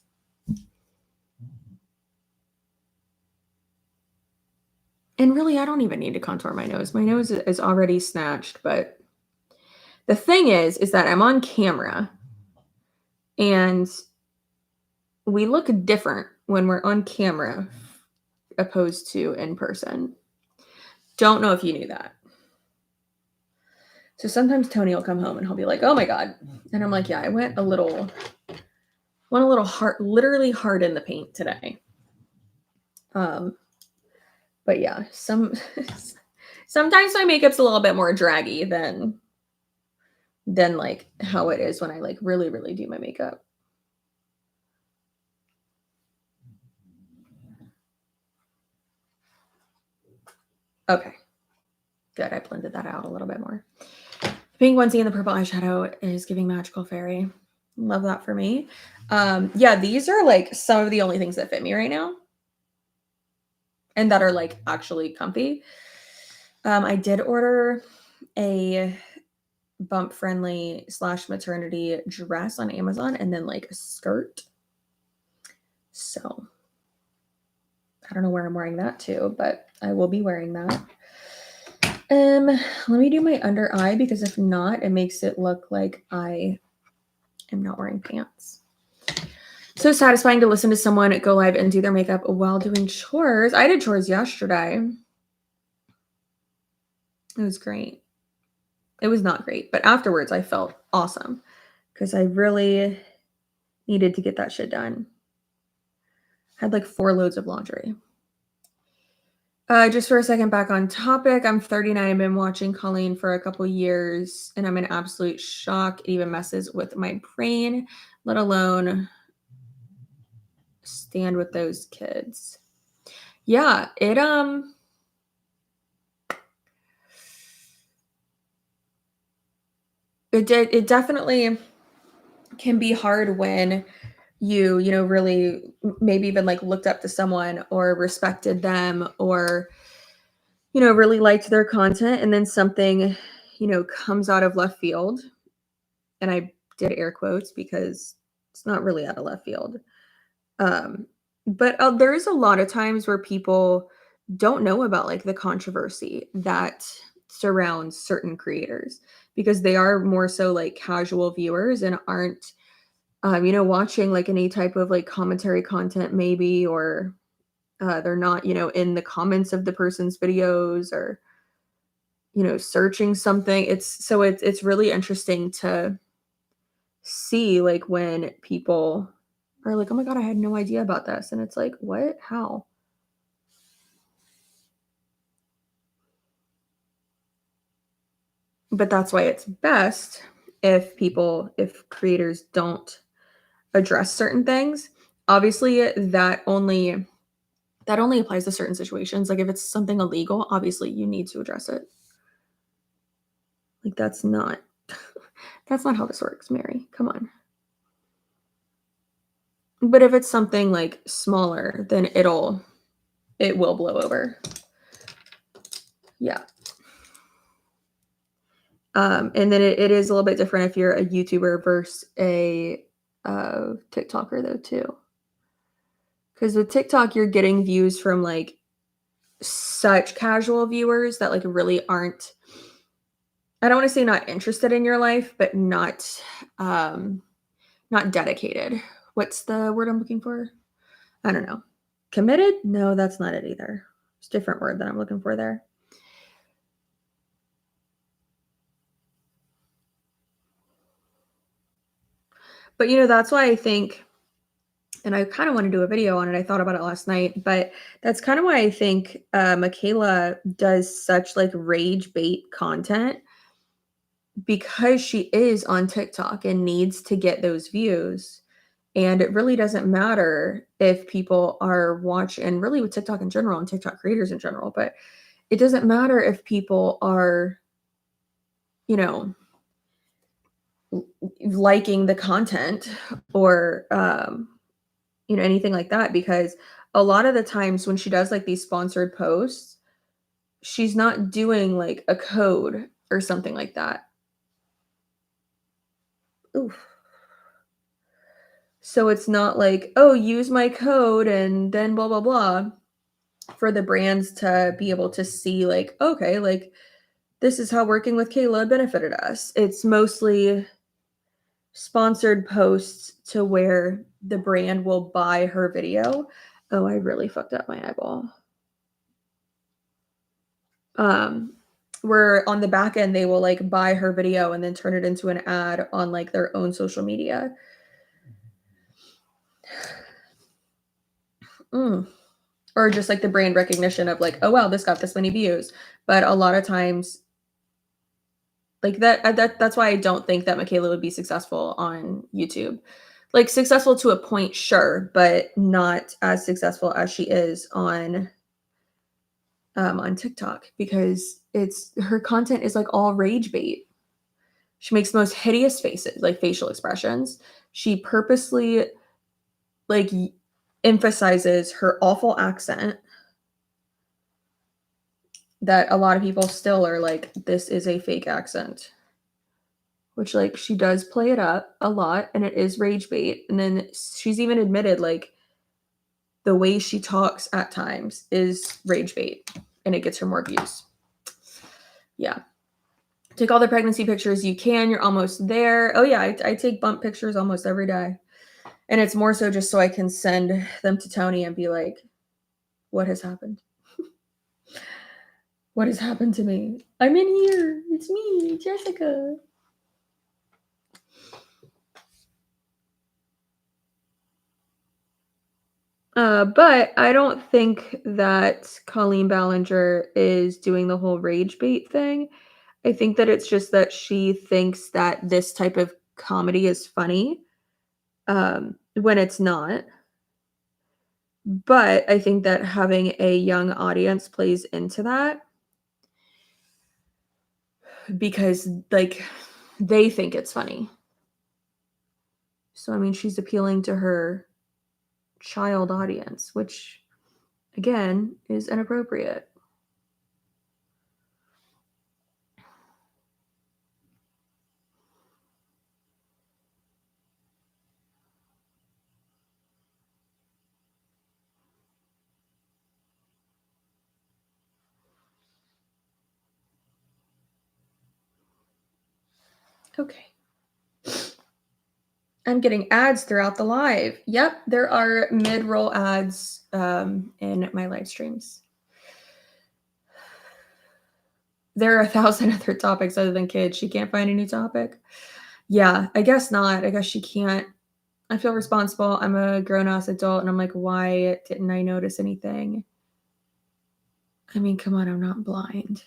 And really, I don't even need to contour my nose. My nose is already snatched, but the thing is that I'm on camera and we look different when we're on camera opposed to in person. Don't know if you knew that. So sometimes Tony will come home and he'll be like, oh my God. And I'm like, yeah, I went a little hard, literally hard in the paint today. But yeah, sometimes my makeup's a little bit more draggy than like how it is when I like really, really do my makeup. Okay. Good. I blended that out a little bit more. The pink onesie and the purple eyeshadow is giving magical fairy. Love that for me. Yeah, these are like some of the only things that fit me right now. And that are like actually comfy. I did order a bump friendly / maternity dress on Amazon and then like a skirt. So I don't know where I'm wearing that to, but I will be wearing that. Let me do my under eye, because if not, it makes it look like I am not wearing pants. So satisfying to listen to someone go live and do their makeup while doing chores. I did chores yesterday. It was great. It was not great, but afterwards I felt awesome because I really needed to get that shit done. Had like 4 loads of laundry. Just for a second, back on topic. I'm 39. I've been watching Colleen for a couple years, and I'm in absolute shock. It even messes with my brain, let alone stand with those kids. Yeah, it definitely can be hard when you know, really maybe even like looked up to someone or respected them or, you know, really liked their content, and then something, you know, comes out of left field. And I did air quotes because it's not really out of left field. Um, but there is a lot of times where people don't know about like the controversy that surrounds certain creators because they are more so like casual viewers and aren't, you know, watching like any type of like commentary content maybe, or they're not, you know, in the comments of the person's videos or, you know, searching something. It's really interesting to see like when people are like, "Oh my god, I had no idea about this." And it's like, "What? How?" But that's why it's best if creators don't address certain things. Obviously, that only applies to certain situations. Like if it's something illegal, obviously you need to address it. Like that's not that's not how this works, Mary. Come on. But if it's something like smaller, then it will blow over. Yeah. And then it is a little bit different if you're a YouTuber versus a TikToker though too. Because with TikTok, you're getting views from like such casual viewers that like really aren't. I don't want to say not interested in your life, but not dedicated. What's the word I'm looking for? I don't know. Committed? No, that's not it either. It's a different word that I'm looking for there. But you know, that's why I think, and I kind of want to do a video on it. I thought about it last night, but that's kind of why I think Michaela does such like rage bait content, because she is on TikTok and needs to get those views. And it really doesn't matter if people are watching, and really with TikTok in general and TikTok creators in general, but it doesn't matter if people are, you know, liking the content or, you know, anything like that, because a lot of the times when she does like these sponsored posts, she's not doing like a code or something like that. Oof. So it's not like, oh, use my code and then blah, blah, blah, for the brands to be able to see, like, okay, like this is how working with Kayla benefited us. It's mostly sponsored posts to where the brand will buy her video. Oh, I really fucked up my eyeball. Where on the back end they will like buy her video and then turn it into an ad on like their own social media. Or just like the brand recognition of like, oh wow, this got this many views. But a lot of times, like that's why I don't think that Michaela would be successful on YouTube. Like successful to a point, sure, but not as successful as she is on TikTok, because it's her content is like all rage bait. She makes the most hideous faces, like facial expressions. She purposely like emphasizes her awful accent that a lot of people still are like, this is a fake accent. Which like she does play it up a lot and it is rage bait. And then she's even admitted like the way she talks at times is rage bait and it gets her more views. Yeah. Take all the pregnancy pictures you can. You're almost there. Oh yeah, I take bump pictures almost every day. And it's more so just so I can send them to Tony and be like, what has happened? What has happened to me? I'm in here. It's me, Jessica. But I don't think that Colleen Ballinger is doing the whole rage bait thing. I think that it's just that she thinks that this type of comedy is funny when it's not. But I think that having a young audience plays into that because, like, they think it's funny. So, I mean, she's appealing to her child audience, which, again, is inappropriate. Okay. I'm getting ads throughout the live. Yep, there are mid-roll ads in my live streams. There are 1,000 other topics other than kids. She can't find a new topic. Yeah, I guess not. I guess she can't. I feel responsible. I'm a grown-ass adult, and I'm like, why didn't I notice anything? I mean, come on, I'm not blind.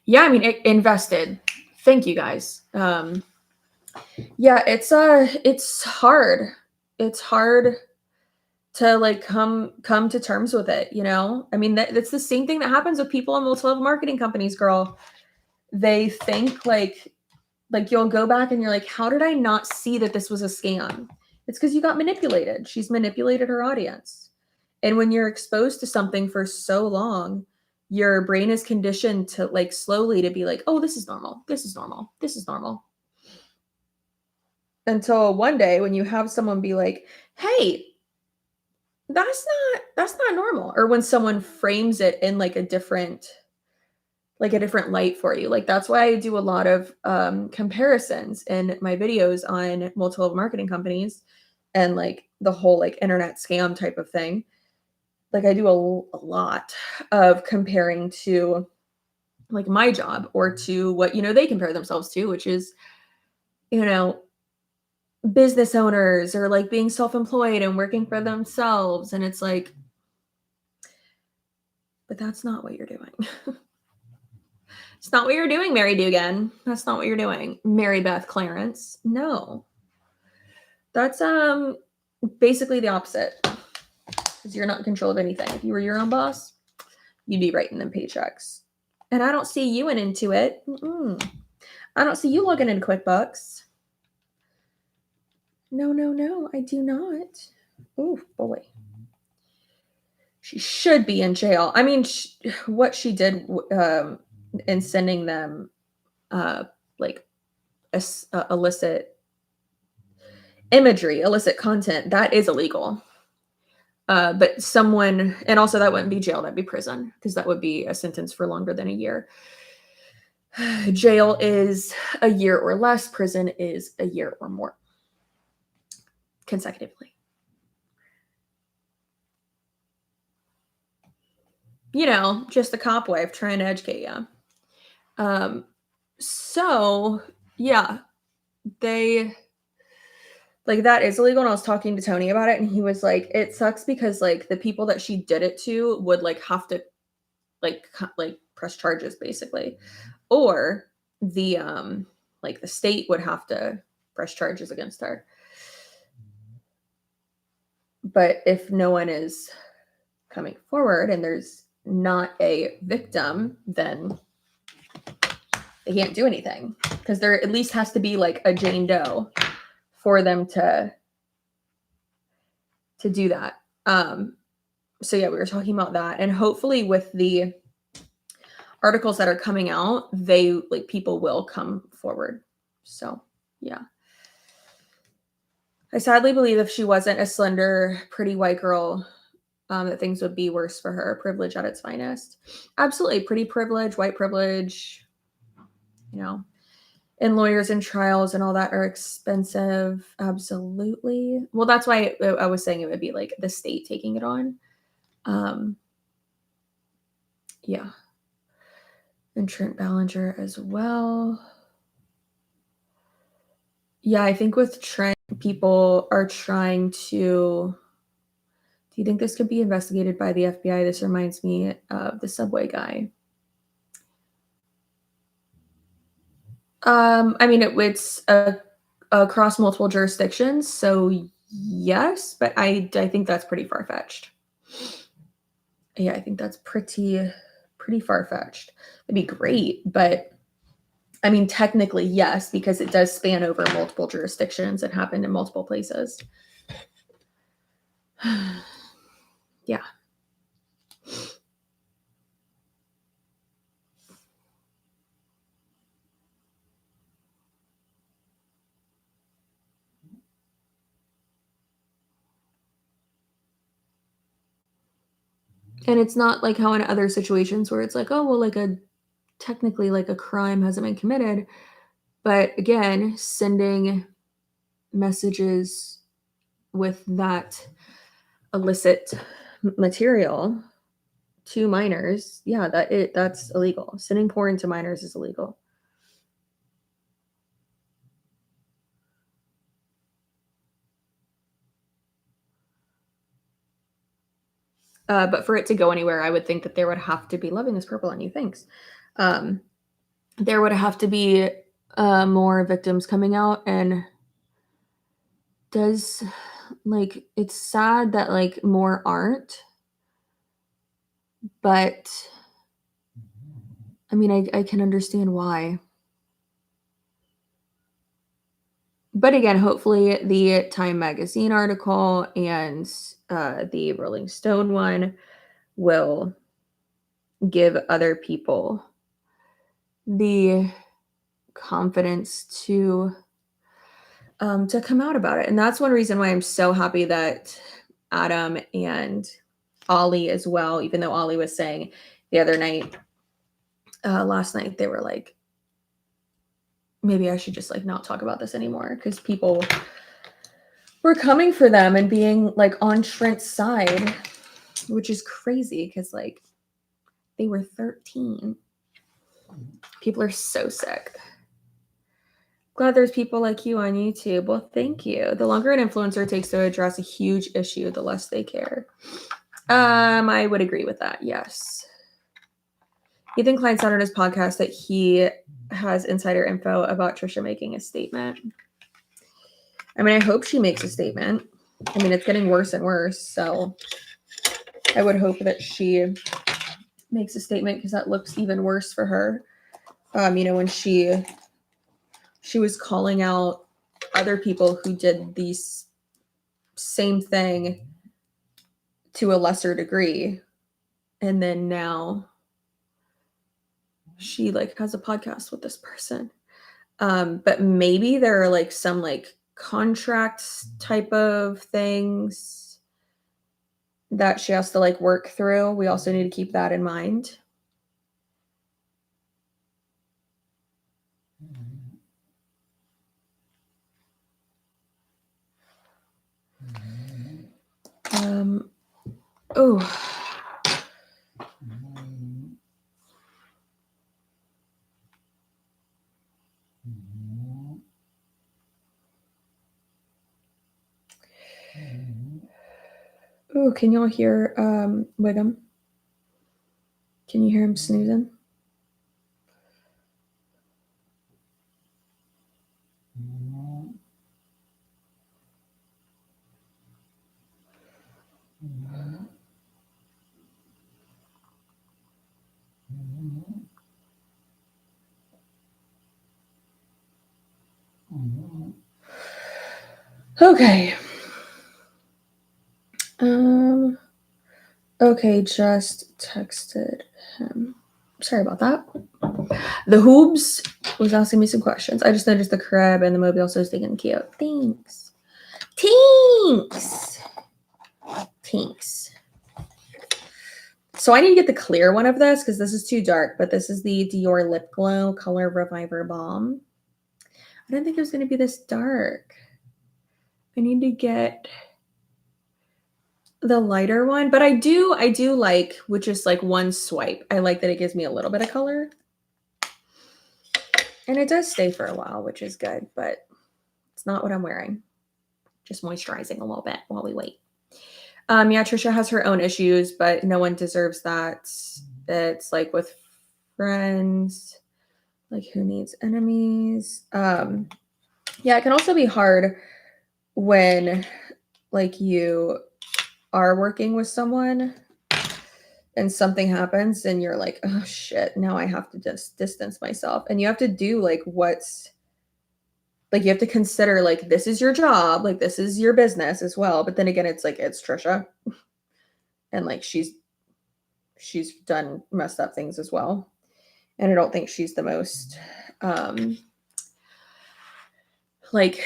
Yeah, I mean, invested. Thank you guys. Yeah, it's hard. It's hard to like come to terms with it, you know? I mean, that's the same thing that happens with people in multi-level marketing companies, girl. They think like you'll go back and you're like, how did I not see that this was a scam? It's because you got manipulated. She's manipulated her audience. And when you're exposed to something for so long, your brain is conditioned to like slowly to be like, oh, this is normal. This is normal. This is normal. Until one day when you have someone be like, hey, that's not normal. Or when someone frames it in like a different light for you. Like that's why I do a lot of comparisons in my videos on multi-level marketing companies and like the whole like internet scam type of thing. Like I do a lot of comparing to like my job or to what, you know, they compare themselves to, which is, you know, business owners or like being self-employed and working for themselves. And it's like, but that's not what you're doing. It's not what you're doing, Mary Dugan. That's not what you're doing. Mary Beth Clarence. No. That's basically the opposite. Because you're not in control of anything. If you were your own boss, you'd be writing them paychecks. And I don't see you into it. I don't see you logging into QuickBooks. No, I do not. Oh, boy. She should be in jail. I mean, what she did in sending them like illicit imagery, illicit content, that is illegal. But someone, and also that wouldn't be jail, that'd be prison, because that would be a sentence for longer than a year. Jail is a year or less, prison is a year or more consecutively. You know, just the cop way of trying to educate you. So yeah, they like that is illegal. And I was talking to Tony about it, and he was like, it sucks because like the people that she did it to would like have to like press charges basically, or the like the state would have to press charges against her. But if no one is coming forward and there's not a victim, then they can't do anything, because there at least has to be like a Jane Doe for them to do that. So yeah, we were talking about that, and hopefully with the articles that are coming out, they like people will come forward. So yeah, I sadly believe if she wasn't a slender, pretty white girl, that things would be worse for her. Privilege at its finest. Absolutely, pretty privilege, white privilege. You know, And lawyers and trials and all that are expensive. Absolutely. Well, that's why I was saying it would be like the state taking it on. Yeah. And Trent Ballinger as well. Yeah, I think with Trent, people are trying to. Do you think this could be investigated by the FBI? This reminds me of the subway guy. I mean, it's across multiple jurisdictions, so yes, but I think that's pretty far-fetched. Yeah, I think that's pretty far-fetched. It'd be great, but I mean, technically, yes, because it does span over multiple jurisdictions. It happened in multiple places. Yeah. And it's not like how in other situations where it's like, oh, well, like technically like a crime hasn't been committed. But again, sending messages with that illicit material to minors, yeah, that's illegal. Sending porn to minors is illegal. But for it to go anywhere, I would think that there would have to be loving is purple on you. Thanks. There would have to be more victims coming out, and does like it's sad that like more aren't, but I mean I can understand why. But again, hopefully the Time Magazine article and the Rolling Stone one will give other people the confidence to come out about it. And that's one reason why I'm so happy that Adam and Ollie as well, even though Ollie was saying the other night, last night, they were like, maybe I should just like not talk about this anymore because people were coming for them and being like on Trent's side, which is crazy because like they were 13. People are so sick. Glad there's people like you on YouTube. Well, thank you. The longer an influencer takes to address a huge issue, the less they care. I would agree with that. Yes. Ethan Klein said on his podcast that he has insider info about Trisha making a statement. I mean, I hope she makes a statement. I mean, it's getting worse and worse, so I would hope that she makes a statement because that looks even worse for her. You know, when she was calling out other people who did the same thing to a lesser degree, and then now she like has a podcast with this person. But maybe there are like some like contracts type of things that she has to like work through. We also need to keep that in mind. Oh. Oh, can y'all hear Wiggum? Can you hear him snoozing? Okay. Okay, just texted him. Sorry about that. The Hoobs was asking me some questions. I just noticed the crab and the mobile so stinking cute. Thanks. So I need to get the clear one of this because this is too dark, but this is the Dior Lip Glow Color Reviver Balm. didn't think it was going to be this dark. I need to get the lighter one, but I do like with just like one swipe. I like that it gives me a little bit of color. And it does stay for a while, which is good, but it's not what I'm wearing. Just moisturizing a little bit while we wait. Yeah, Trisha has her own issues, but no one deserves that. It's like with friends, like who needs enemies? Yeah, it can also be hard when like you are working with someone and something happens and you're like, oh shit, now I have to just distance myself. And you have to do like what's like, you have to consider like, this is your job, like this is your business as well. But then again, it's like, it's Trisha. And like, she's done messed up things as well. And I don't think she's the most, like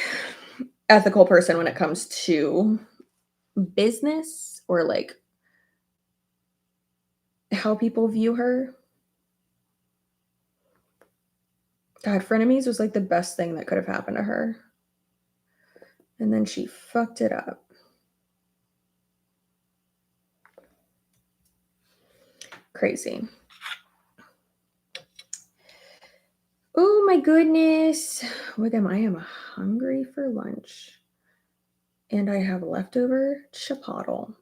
ethical person when it comes to business or like how people view her. God, Frenemies was like the best thing that could have happened to her. And then she fucked it up. Crazy. Oh my goodness. Look, I am hungry for lunch. And I have leftover chipotle.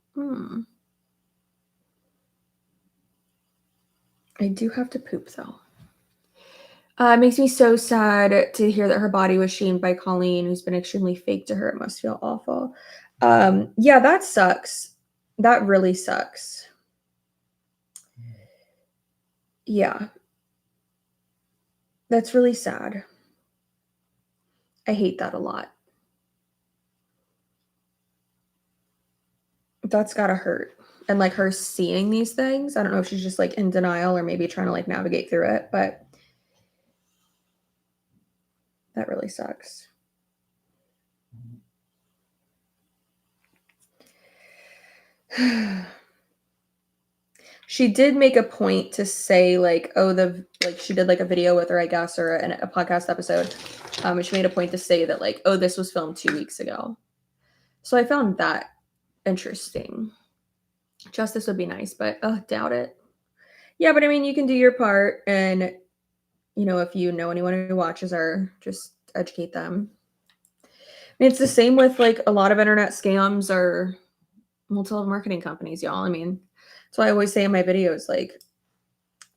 I do have to poop though. It makes me so sad to hear that her body was shamed by Colleen, who's been extremely fake to her. It must feel awful. Yeah, that sucks. That really sucks. Yeah. That's really sad. I hate that a lot. That's gotta hurt. And like her seeing these things, I don't know if she's just like in denial or maybe trying to like navigate through it, but that really sucks. She did make a point to say like, oh, she did like a video with her, I guess, or a podcast episode. And she made a point to say that like, oh, this was filmed 2 weeks ago. So I found that interesting. Justice would be nice, but doubt it. Yeah, but I mean, you can do your part, and you know, if you know anyone who watches her, just educate them. I mean, it's the same with like a lot of internet scams or multi-level marketing companies, y'all. I mean, that's why I always say in my videos, like,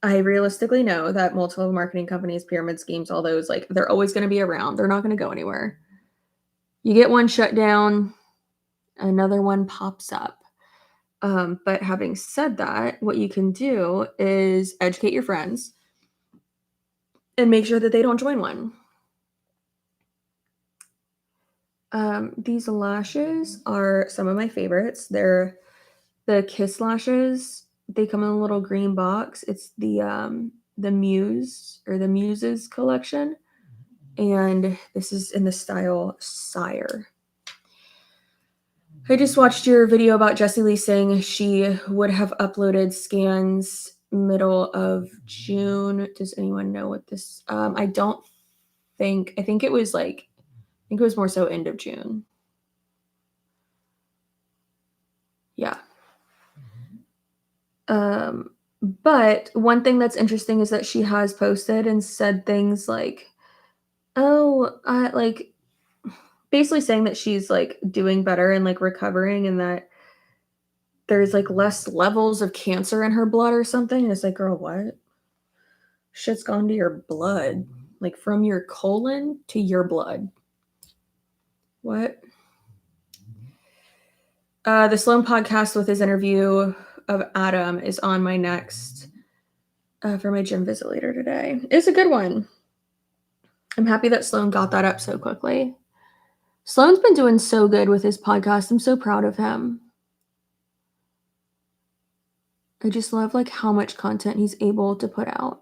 I realistically know that multi-level marketing companies, pyramid schemes, all those, like, they're always going to be around. They're not going to go anywhere. You get one shut down, another one pops up. But having said that, what you can do is educate your friends and make sure that they don't join one. These lashes are some of my favorites. They're the Kiss lashes. They come in a little green box. It's the Muse or the Muses collection. And this is in the style Sire. I just watched your video about Jessie Lee saying she would have uploaded scans middle of June. Does anyone know what this? I think it was like, I think it was more so end of June. Yeah. But one thing that's interesting is that she has posted and said things like, oh, like basically saying that she's like doing better and like recovering and that there's like less levels of cancer in her blood or something. And it's like, girl, what? Shit's gone to your blood, like from your colon to your blood. What? The Sloan podcast with his interview of Adam is on my next for my gym visit later today. It's a good one. I'm happy that Sloan got that up so quickly. Sloan's been doing so good with his podcast. I'm so proud of him. I just love like how much content he's able to put out.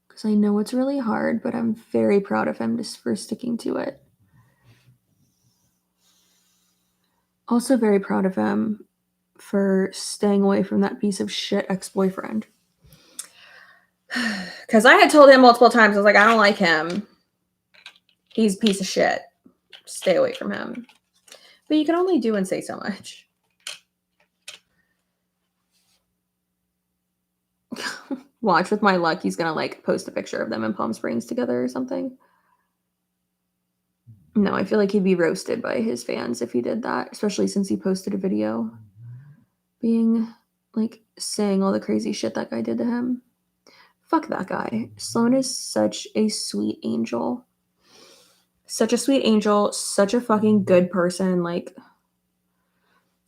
Because I know it's really hard, but I'm very proud of him just for sticking to it. Also very proud of him for staying away from that piece of shit ex-boyfriend. Because I had told him multiple times, I was like, I don't like him. He's a piece of shit. Stay away from him. But you can only do and say so much. Watch, with my luck, he's gonna like post a picture of them in Palm Springs together or something. No, I feel like he'd be roasted by his fans if he did that, especially since he posted a video being like saying all the crazy shit that guy did to him. Fuck that guy. Sloan is such a sweet angel. Such a sweet angel, such a fucking good person. Like,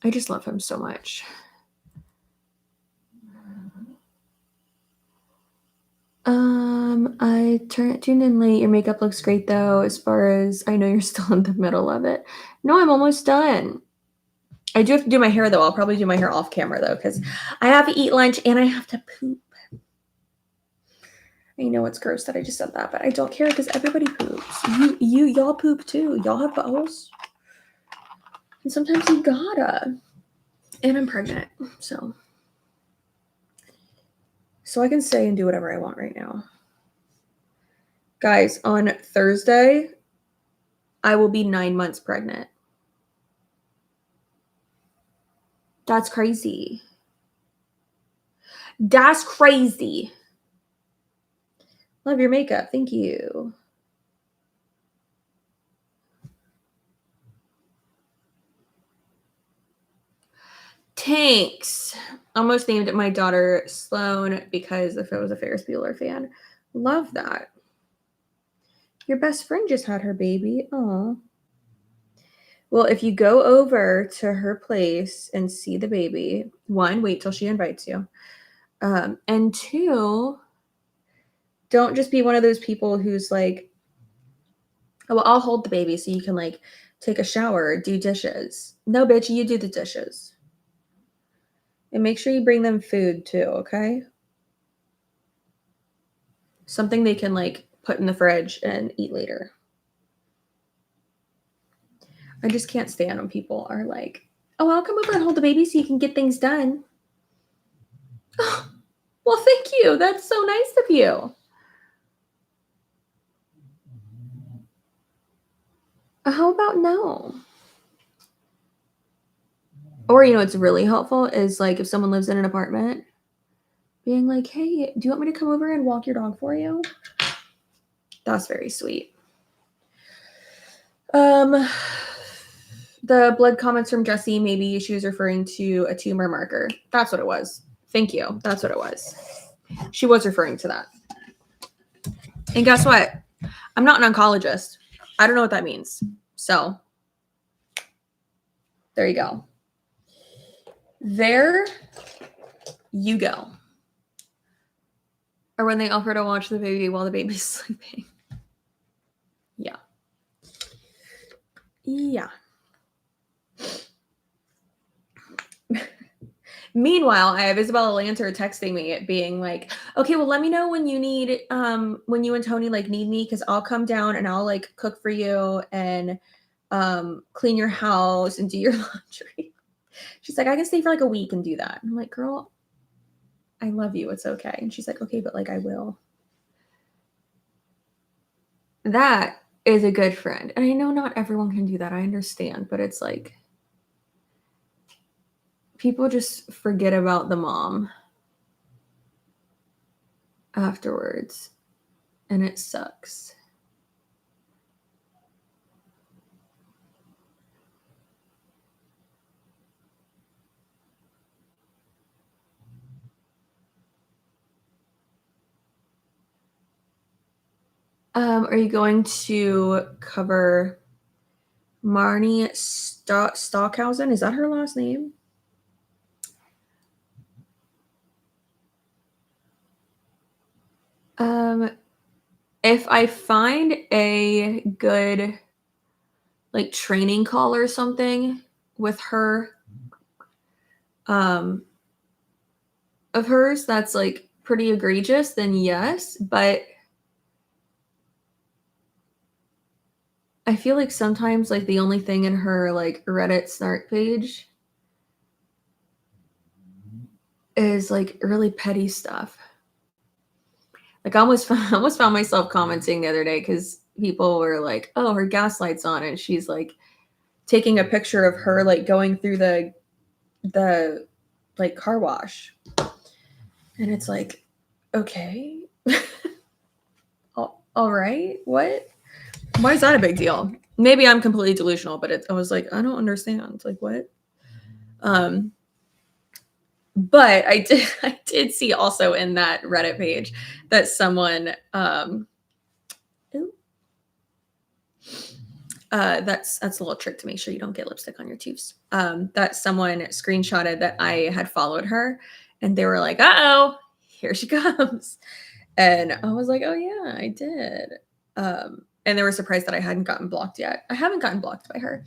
I just love him so much. I tuned in late. Your makeup looks great though, as far as I know you're still in the middle of it. No, I'm almost done. I do have to do my hair though. I'll probably do my hair off camera though, because I have to eat lunch and I have to poop. I know it's gross that I just said that, but I don't care because everybody poops. Y'all poop too. Y'all have bowels. And sometimes you gotta. And I'm pregnant, so I can say and do whatever I want right now. Guys, on Thursday, I will be 9 months pregnant. That's crazy. That's crazy. Love your makeup. Thank you. Tanks. Almost named my daughter Sloan because if it was a Ferris Bueller fan. Love that. Your best friend just had her baby. Oh. Well, if you go over to her place and see the baby, one, wait till she invites you. And two, don't just be one of those people who's like, oh, well, I'll hold the baby so you can like take a shower, do dishes. No, bitch, you do the dishes. And make sure you bring them food too, okay? Something they can like put in the fridge and eat later. I just can't stand when people are like, oh, I'll come over and hold the baby so you can get things done. Oh, well, thank you. That's so nice of you. How about no? Or, you know, what's really helpful is like if someone lives in an apartment, being like, hey, do you want me to come over and walk your dog for you? That's very sweet. The blood comments from Jessie, maybe she was referring to a tumor marker. That's what it was. Thank you. That's what it was. She was referring to that. And guess what? I'm not an oncologist. I don't know what that means. So there you go. There you go. Or when they offer to watch the baby while the baby's sleeping. Yeah. Yeah. Meanwhile, I have Isabella Lanter texting me being like, okay, well, let me know when you need, when you and Tony like need me, because I'll come down and I'll like cook for you and clean your house and do your laundry. She's like, I can stay for like a week and do that. I'm like, girl, I love you. It's okay. And she's like, okay, but like I will. That is a good friend. And I know not everyone can do that. I understand, but it's like, people just forget about the mom afterwards, and it sucks. Are you going to cover Marnie Stockhausen? Is that her last name? If I find a good like training call or something with her, of hers that's like pretty egregious, then yes, but I feel like sometimes like the only thing in her like Reddit snark page is like really petty stuff. Like I almost found myself commenting the other day because people were like, oh, her gas light's on, and she's like taking a picture of her like going through the like car wash. And it's like, okay. All right. What? Why is that a big deal? Maybe I'm completely delusional, but I was like, I don't understand. It's like, what? But I did see also in that Reddit page that someone that's a little trick to make sure you don't get lipstick on your tubes. That someone screenshotted that I had followed her, and they were like, "Uh-oh, here she comes." And I was like, "Oh yeah, I did." And they were surprised that I hadn't gotten blocked yet. I haven't gotten blocked by her.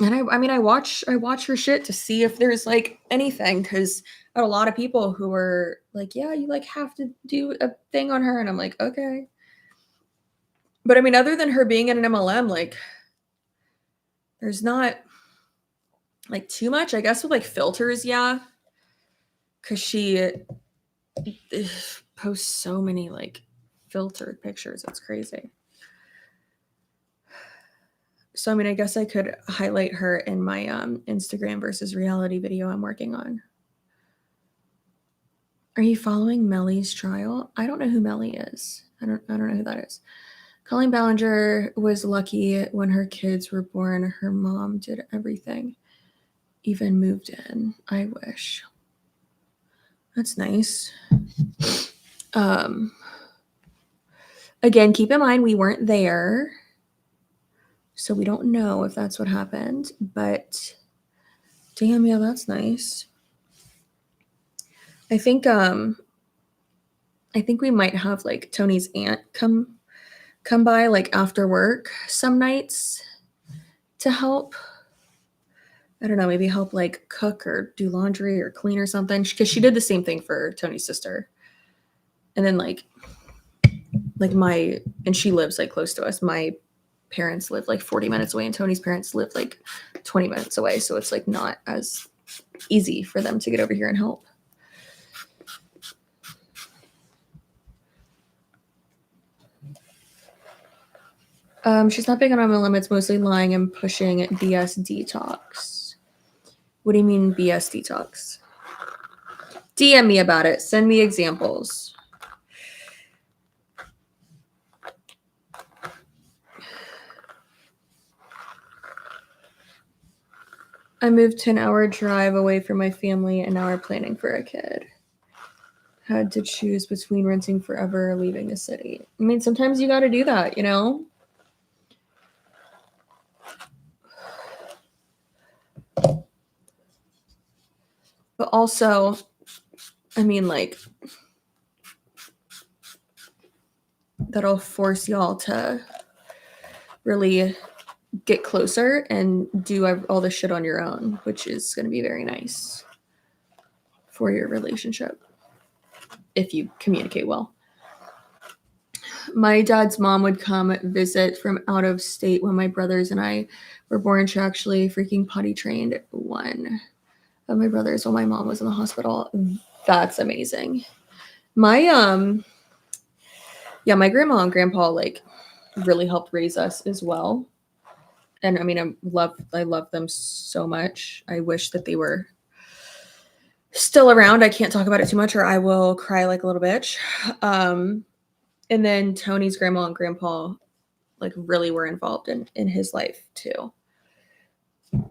And I mean, I watch her shit to see if there's like anything, because I had a lot of people who were like, "Yeah, you like have to do a thing on her," and I'm like, "Okay." But I mean, other than her being in an MLM, like, there's not like too much, I guess, with like filters, yeah, because she posts so many like filtered pictures. It's crazy. So I mean, I guess I could highlight her in my Instagram versus reality video I'm working on. Are you following Melly's trial? I don't know who Melly is. I don't know who that is. Colleen Ballinger was lucky when her kids were born. Her mom did everything, even moved in. I wish. That's nice. Again, keep in mind we weren't there, so we don't know if that's what happened, but damn, yeah, that's nice. I think we might have like Tony's aunt come by like after work some nights to help. I don't know, maybe help like cook or do laundry or clean or something, because she did the same thing for Tony's sister. And then like and she lives like close to us. My parents live like 40 minutes away, and Tony's parents live like 20 minutes away. So it's like not as easy for them to get over here and help. She's not big on MLM. It's mostly lying and pushing BS detox. What do you mean BS detox? DM me about it. Send me examples. I moved 10-hour drive away from my family, and now we're planning for a kid. Had to choose between renting forever or leaving the city. I mean, sometimes you got to do that, you know? But also, I mean, like, that'll force y'all to really get closer and do all this shit on your own, which is going to be very nice for your relationship if you communicate well. My dad's mom would come visit from out of state when my brothers and I were born. She actually freaking potty trained one of my brothers while my mom was in the hospital. That's amazing. My my grandma and grandpa like really helped raise us as well. And I mean, I love them so much. I wish that they were still around. I can't talk about it too much or I will cry like a little bitch. And then Tony's grandma and grandpa like really were involved in his life too.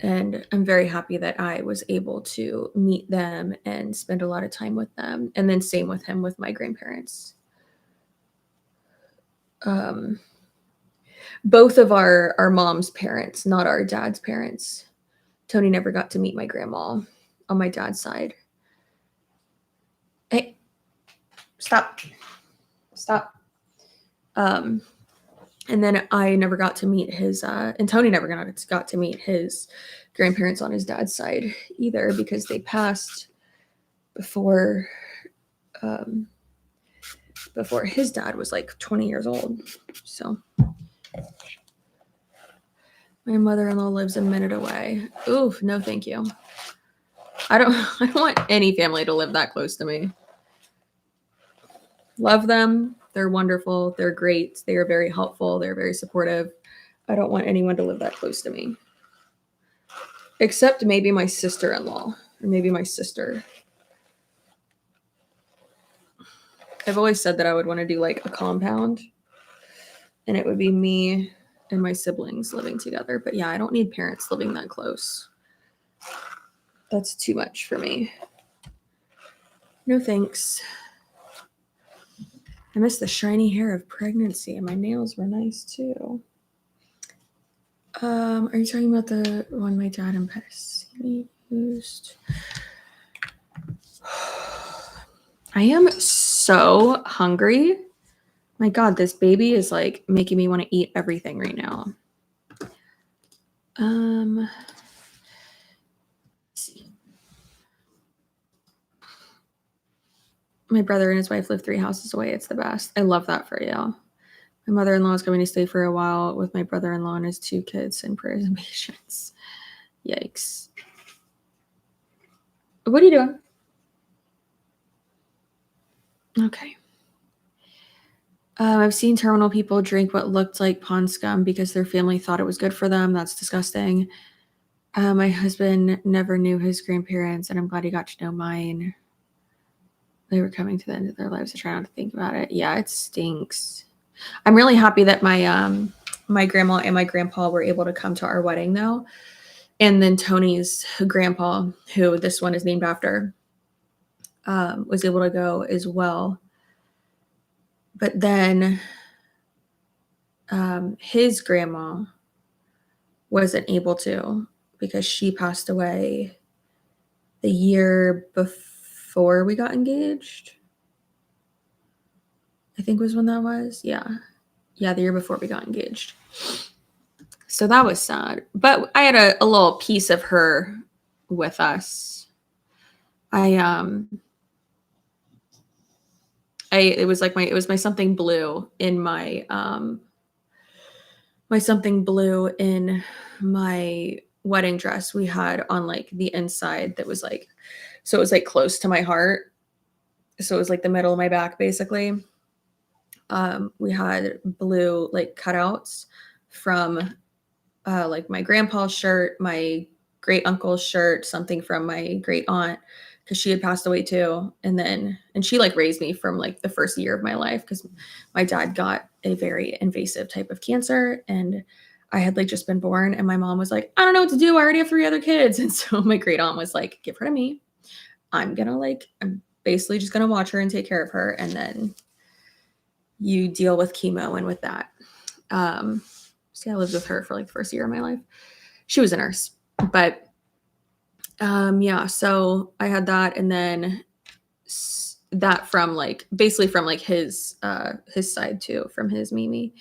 And I'm very happy that I was able to meet them and spend a lot of time with them. And then same with him, with my grandparents. Both of our mom's parents, not our dad's parents. Tony never got to meet my grandma on my dad's side. Hey, stop. And then I never got to meet his, and Tony never got to meet his grandparents on his dad's side either, because they passed before his dad was like 20 years old. So my mother-in-law lives a minute away. Oof, no thank you. I don't want any family to live that close to me. Love them. They're wonderful. They're great. They are very helpful. They're very supportive. I don't want anyone to live that close to me. Except maybe my sister-in-law or maybe my sister. I've always said that I would want to do like a compound and it would be me and my siblings living together. But yeah, I don't need parents living that close. That's too much for me. No thanks. I miss the shiny hair of pregnancy and my nails were nice too. Are you talking about the one my dad and Pessini used? I am so hungry. My God, this baby is like making me want to eat everything right now. Let's see. My brother and his wife live 3 houses away. It's the best. I love that for you. My mother-in-law is going to stay for a while with my brother-in-law and his 2 kids and prayers and patience. Yikes. What are you doing? Okay. I've seen terminal people drink what looked like pond scum because their family thought it was good for them. That's disgusting. My husband never knew his grandparents, and I'm glad he got to know mine. They were coming to the end of their lives. I try not to think about it. Yeah, it stinks. I'm really happy that my my grandma and my grandpa were able to come to our wedding, though. And then Tony's grandpa, who this one is named after, was able to go as well. But then his grandma wasn't able to because she passed away the year before we got engaged. I think was when that was. Yeah, the year before we got engaged. So that was sad. But I had a little piece of her with us. It was my something blue in my something blue in my wedding dress we had on like the inside that was like, so it was like close to my heart. So it was like the middle of my back basically. We had blue like cutouts from like my grandpa's shirt, my great uncle's shirt, something from my great aunt because she had passed away too. And she like raised me from like the first year of my life because my dad got a very invasive type of cancer and I had like just been born and my mom was like, I don't know what to do. I already have 3 other kids. And so my great aunt was like, give her to me. I'm basically just going to watch her and take care of her. And then you deal with chemo and with that. So I lived with her for like the first year of my life. She was a nurse, but yeah, so I had that and then that from like basically from like his side too, from his Mimi.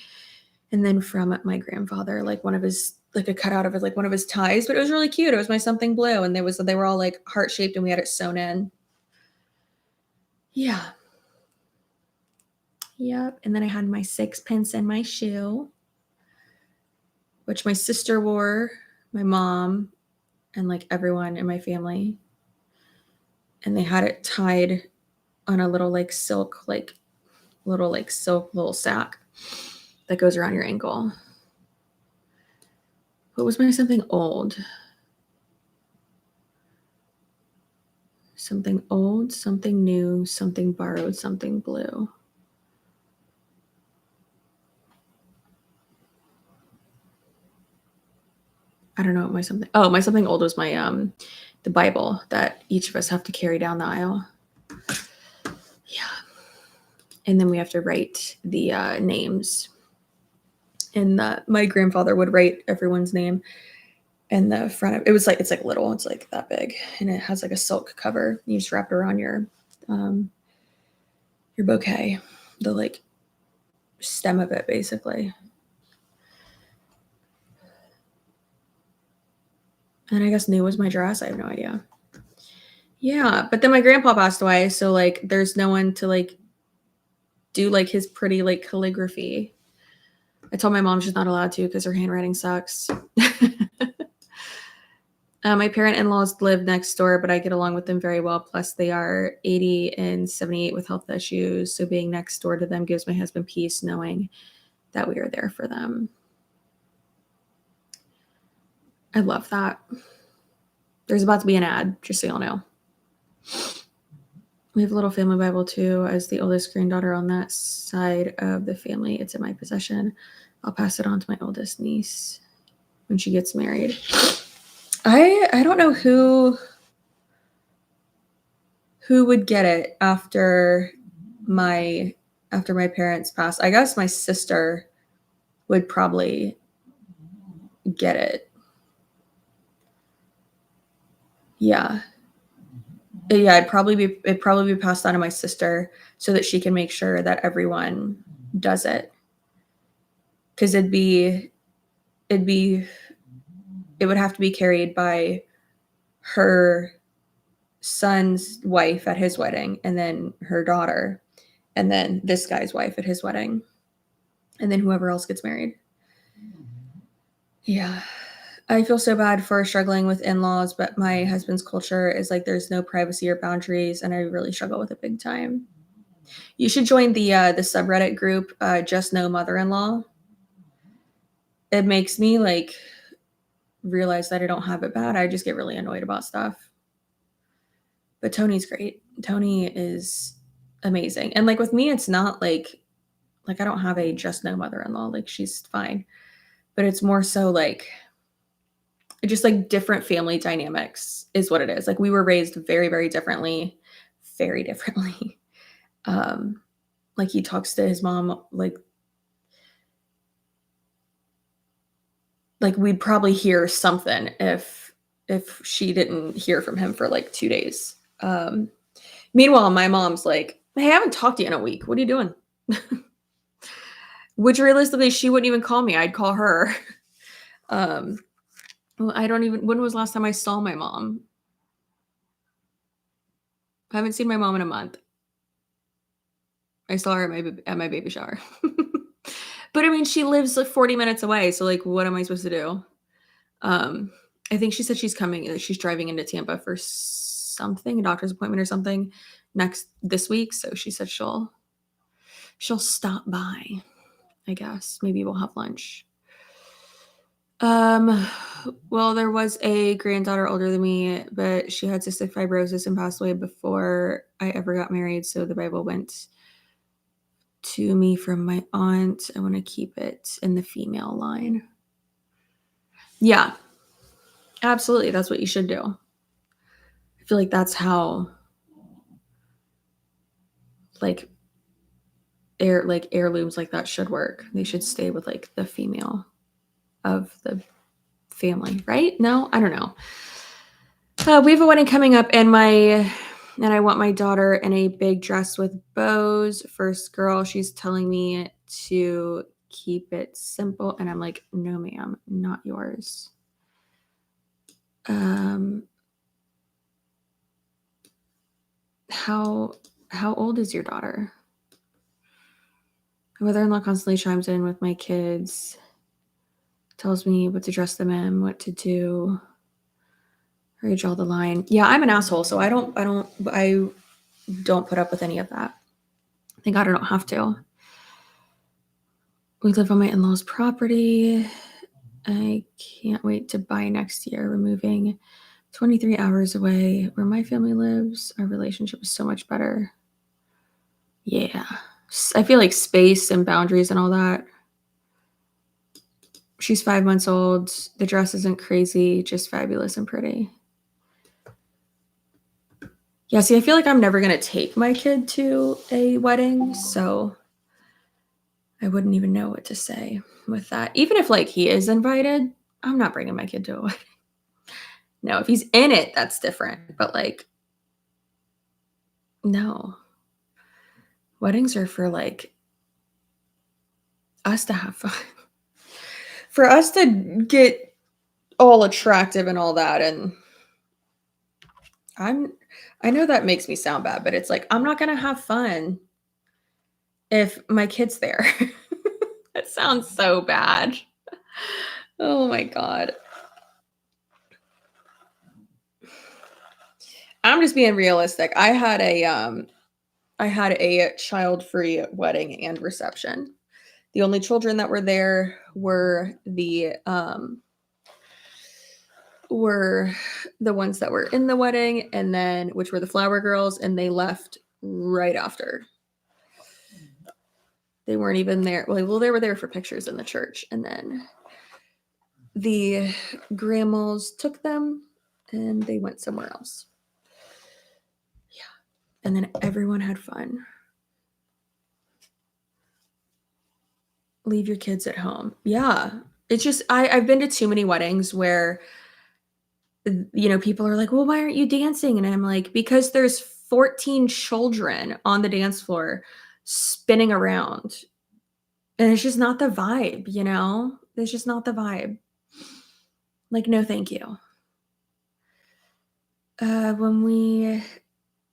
And then from my grandfather, like one of his like a cutout of it, like one of his ties, but it was really cute. It was my something blue and they were all like heart shaped and we had it sewn in. Yeah. Yep. And then I had my 6 pence in my shoe, which my sister wore, my mom, and like everyone in my family. And they had it tied on a little like silk, little sack that goes around your ankle. What was my something old? Something old, something new, something borrowed, something blue. I don't know what my something. Oh, my something old was my the Bible that each of us have to carry down the aisle. Yeah. And then we have to write the names. And my grandfather would write everyone's name. And the front of it's like little, it's like that big, and it has like a silk cover. You just wrap it around your bouquet, the like stem of it basically. And I guess new was my dress. I have no idea. Yeah, but then my grandpa passed away, so like there's no one to like do like his pretty like calligraphy. I told my mom she's not allowed to because her handwriting sucks. My parent-in-laws live next door, but I get along with them very well. Plus, they are 80 and 78 with health issues. So being next door to them gives my husband peace knowing that we are there for them. I love that. There's about to be an ad, just so y'all know. We have a little family Bible too. As the oldest granddaughter on that side of the family, it's in my possession. I'll pass it on to my oldest niece when she gets married. I don't know who would get it after my parents passed. I guess my sister would probably get it. Yeah. It'd probably be passed on to my sister so that she can make sure that everyone does it. Because it would have to be carried by her son's wife at his wedding, and then her daughter, and then this guy's wife at his wedding, and then whoever else gets married. Yeah. I feel so bad for struggling with in-laws, but my husband's culture is like there's no privacy or boundaries, and I really struggle with it big time. You should join the subreddit group, Just No Mother-in-Law. It makes me like realize that I don't have it bad. I just get really annoyed about stuff. But Tony's great. Tony is amazing. And like with me, it's not like I don't have a just no mother-in-law. Like she's fine. But it's more so like just like different family dynamics is what it is. Like we were raised very, very differently. Very differently. Like he talks to his mom like we'd probably hear something if she didn't hear from him for like 2 days. Meanwhile, my mom's like, "Hey, I haven't talked to you in a week. What are you doing?" Which realistically, she wouldn't even call me. I'd call her. Well, when was the last time I saw my mom? I haven't seen my mom in a month. I saw her at my baby shower. But I mean, she lives like 40 minutes away. So like, what am I supposed to do? I think she said she's driving into Tampa for something, a doctor's appointment or something this week. So she said she'll stop by, I guess. Maybe we'll have lunch. Well, there was a granddaughter older than me, but she had cystic fibrosis and passed away before I ever got married. So the Bible went to me from my aunt. I want to keep it in the female line. Yeah, absolutely. That's what you should do. I feel like that's how like heirlooms like that should work. They should stay with like the female of the family, right? No, I don't know. We have a wedding coming up, and I want my daughter in a big dress with bows. First girl, she's telling me to keep it simple, and I'm like, no, ma'am, not yours. How old is your daughter? My mother-in-law constantly chimes in with my kids, tells me what to dress them in, what to do. Where you draw the line. Yeah, I'm an asshole, so I don't put up with any of that. Thank God I don't have to. We live on my in-laws' property. I can't wait to buy next year. We're moving 23 hours away where my family lives. Our relationship is so much better. Yeah. I feel like space and boundaries and all that. She's 5 months old. The dress isn't crazy, just fabulous and pretty. Yeah, see, I feel like I'm never going to take my kid to a wedding, so I wouldn't even know what to say with that. Even if, like, he is invited, I'm not bringing my kid to a wedding. No, if he's in it, that's different, but, like, no. Weddings are for, like, us to have fun. For us to get all attractive and all that, and I know that makes me sound bad, but it's like, I'm not gonna have fun if my kid's there. That sounds so bad. Oh my God. I'm just being realistic. I had a child-free wedding and reception. The only children that were there were the ones that were in the wedding, and then which were the flower girls, and they left right after. They weren't even there. Well, they were there for pictures in the church, and then the grandmas took them and they went somewhere else. Yeah. And then everyone had fun. Leave your kids at home. Yeah. It's just, I've been to too many weddings where, people are like, well, why aren't you dancing? And I'm like, because there's 14 children on the dance floor spinning around. And it's just not the vibe, It's just not the vibe. Like, no, thank you. When we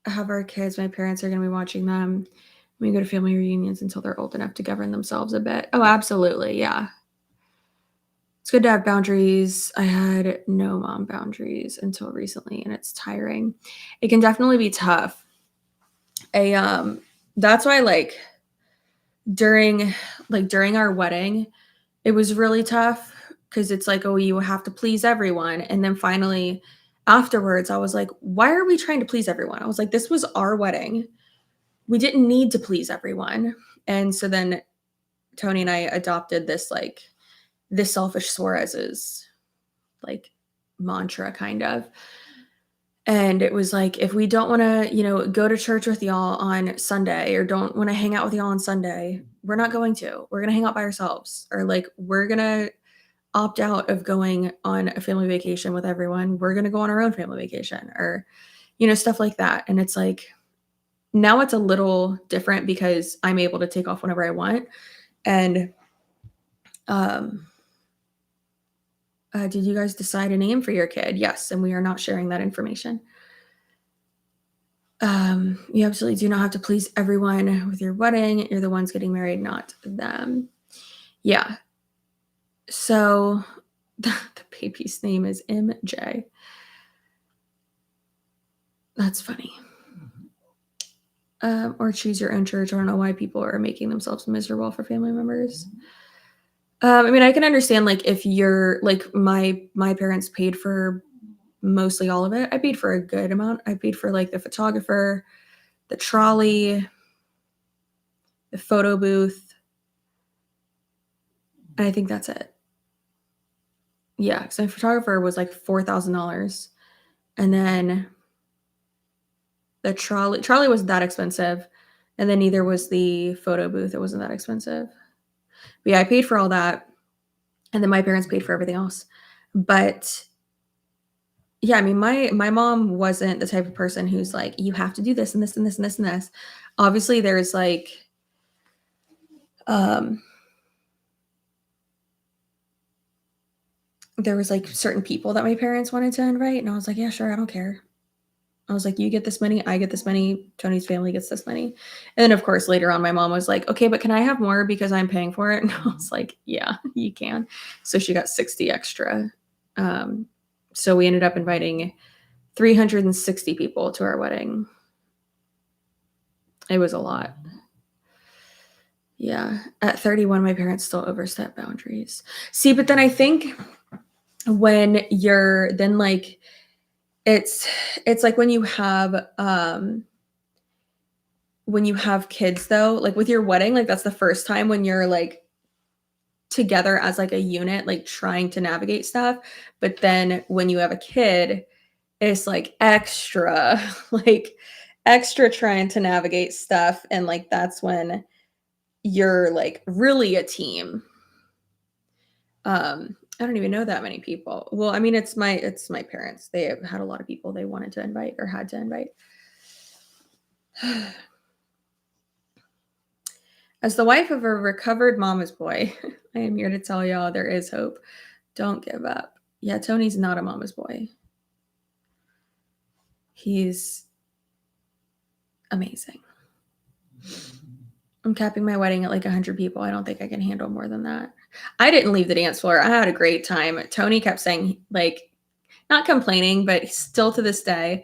have our kids, my parents are going to be watching them. We go to family reunions until they're old enough to govern themselves a bit. Oh, absolutely. Yeah. It's good to have boundaries. I had no mom boundaries until recently, and it's tiring. It can definitely be tough. That's why during our wedding, it was really tough because it's like, oh, you have to please everyone. And then finally afterwards, I was like, why are we trying to please everyone? I was like, this was our wedding. We didn't need to please everyone. And so then Tony and I adopted this selfish Suarez's mantra kind of. And it was like, if we don't want to, go to church with y'all on Sunday or don't want to hang out with y'all on Sunday, we're not going to. We're going to hang out by ourselves, or we're going to opt out of going on a family vacation with everyone. We're going to go on our own family vacation, or, stuff like that. And it's like, now it's a little different because I'm able to take off whenever I want. And did you guys decide a name for your kid? Yes, and we are not sharing that information. You absolutely do not have to please everyone with your wedding. You're the ones getting married, not them. Yeah. So the baby's name is MJ. That's funny. Or choose your own church. I don't know why people are making themselves miserable for family members. I can understand if you're my parents paid for mostly all of it. I paid for a good amount. I paid for the photographer, the trolley, the photo booth. And I think that's it. Yeah, because my photographer was $4,000. And then the trolley wasn't that expensive. And then neither was the photo booth. It wasn't that expensive. But yeah, I paid for all that. And then my parents paid for everything else. But yeah, my mom wasn't the type of person who's like, you have to do this and this and this and this and this. Obviously, there's there was certain people that my parents wanted to invite. And I was like, yeah, sure. I don't care. I was like, you get this money, I get this money, Tony's family gets this money. And then, of course, later on, my mom was like, okay, but can I have more because I'm paying for it? And I was like, yeah, you can. So she got 60 extra. So we ended up inviting 360 people to our wedding. It was a lot. Yeah. At 31, my parents still overstep boundaries. See, but then I think when you're then it's like when you have kids though, with your wedding, that's the first time when you're together as a unit, trying to navigate stuff. But then when you have a kid, it's extra, extra trying to navigate stuff. And that's when you're really a team. I don't even know that many people. Well, it's my parents. They had a lot of people they wanted to invite or had to invite. As the wife of a recovered mama's boy, I am here to tell y'all there is hope. Don't give up. Yeah, Tony's not a mama's boy. He's amazing. I'm capping my wedding at 100 people. I don't think I can handle more than that. I didn't leave the dance floor. I had a great time. Tony kept saying, not complaining, but still to this day,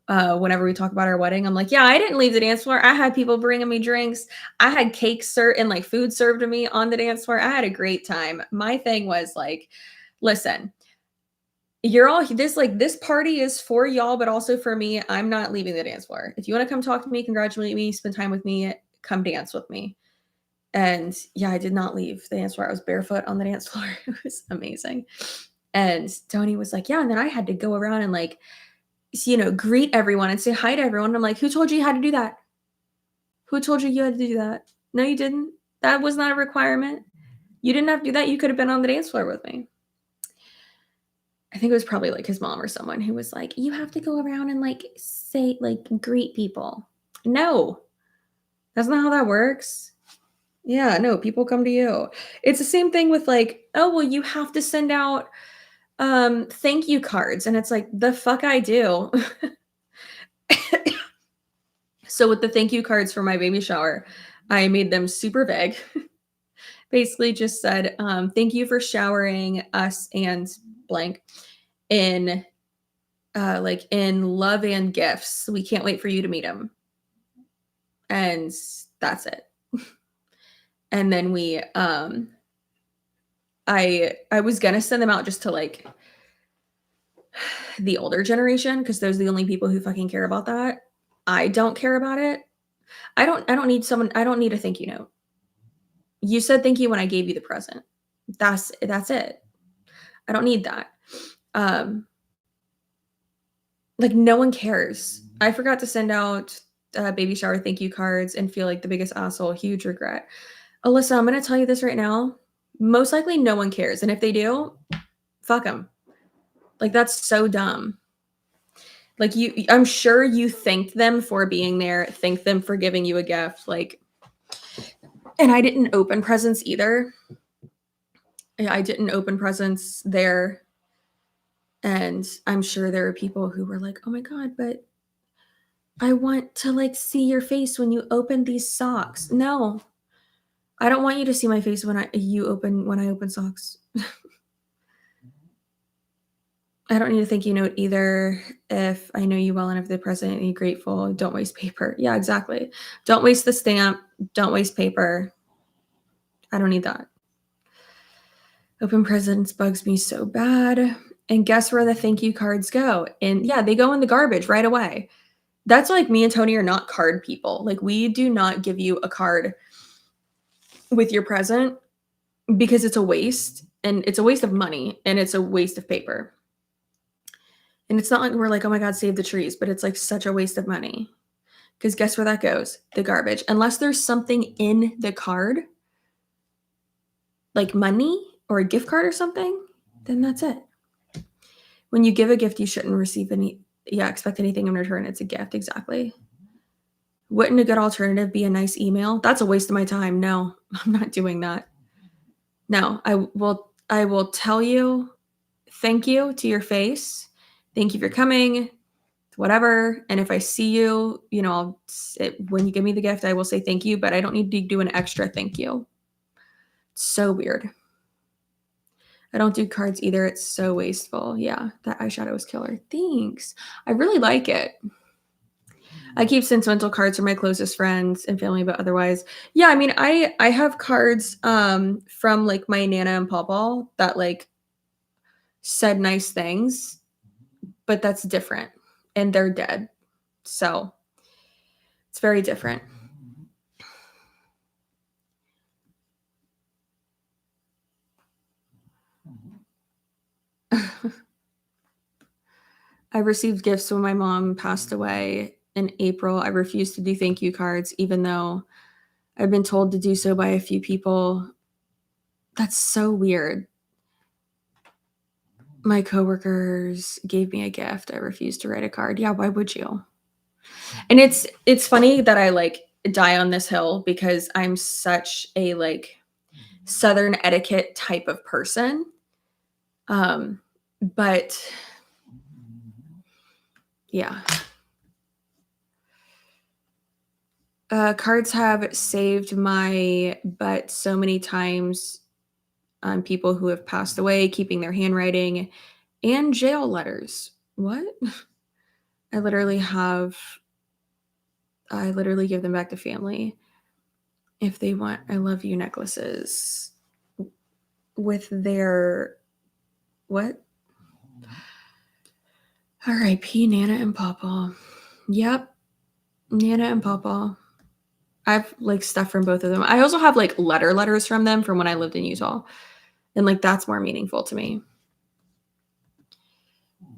whenever we talk about our wedding, I'm like, yeah, I didn't leave the dance floor. I had people bringing me drinks. I had cake served and like food served to me on the dance floor. I had a great time. My thing was like, listen, you're all this party is for y'all, but also for me. I'm not leaving the dance floor. If you want to come talk to me, congratulate me, spend time with me, come dance with me. And yeah, I did not leave the dance floor. I was barefoot on the dance floor. It was amazing. And Tony was like, yeah. And then I had to go around and like, greet everyone and say hi to everyone. And I'm like, who told you how to do that? Who told you had to do that? No, you didn't. That was not a requirement. You didn't have to do that. You could have been on the dance floor with me. I think it was probably like his mom or someone who was like, you have to go around and like say, like, greet people. No, that's not how that works. Yeah, no, people come to you. It's the same thing with like, oh, well, you have to send out thank you cards. And it's like, the fuck I do. So with the thank you cards for my baby shower, I made them super vague. Basically just said, thank you for showering us and blank in in love and gifts. We can't wait for you to meet him. And that's it. And then we I was gonna send them out just to like the older generation, because those are the only people who fucking care about that. I don't care about it. I don't need a thank you note. You said thank you when I gave you the present. That's it. I don't need that. Like no one cares. I forgot to send out baby shower thank you cards and feel like the biggest asshole, huge regret. Alyssa, I'm going to tell you this right now. Most likely no one cares. And if they do, fuck them. Like that's so dumb. Like I'm sure you thanked them for being there, thanked them for giving you a gift. Like, and I didn't open presents either. I didn't open presents there. And I'm sure there are people who were like, oh my God, but I want to like see your face when you open these socks. No, I don't want you to see my face when I open socks. I don't need a thank you note either. If I know you well enough, the present and you're grateful, don't waste paper. Yeah, exactly. Don't waste the stamp. Don't waste paper. I don't need that. Open presents bugs me so bad. And guess where the thank you cards go? And yeah, they go in the garbage right away. That's like me and Tony are not card people. Like we do not give you a card with your present because it's a waste, and it's a waste of money, and it's a waste of paper. And it's not like we're like, oh my God, save the trees, but it's like such a waste of money. Because guess where that goes? The garbage. Unless there's something in the card, like money or a gift card or something, then that's it. When you give a gift, you shouldn't expect anything in return. It's a gift. Exactly. Wouldn't a good alternative be a nice email? That's a waste of my time. No, I'm not doing that. No, I will tell you thank you to your face. Thank you for coming, whatever. And if I see you, when you give me the gift, I will say thank you, but I don't need to do an extra thank you. It's so weird. I don't do cards either. It's so wasteful. Yeah, that eyeshadow was killer. Thanks. I really like it. I keep sentimental cards for my closest friends and family, but otherwise, yeah, I mean, I have cards from like my Nana and Pawpaw that like said nice things, but that's different, and they're dead. So it's very different. I received gifts when my mom passed away in April. I refused to do thank you cards, even though I've been told to do so by a few people. That's so weird. My coworkers gave me a gift. I refused to write a card. Yeah, why would you? And it's funny that I like die on this hill because I'm such a like Southern etiquette type of person. But yeah. Cards have saved my butt so many times on people who have passed away, keeping their handwriting, and jail letters. What? I literally give them back to family if they want I love you necklaces with their what? R.I.P. Nana and Papa. Yep. Nana and Papa. I've like stuff from both of them. I also have like letters from them from when I lived in Utah. And like that's more meaningful to me.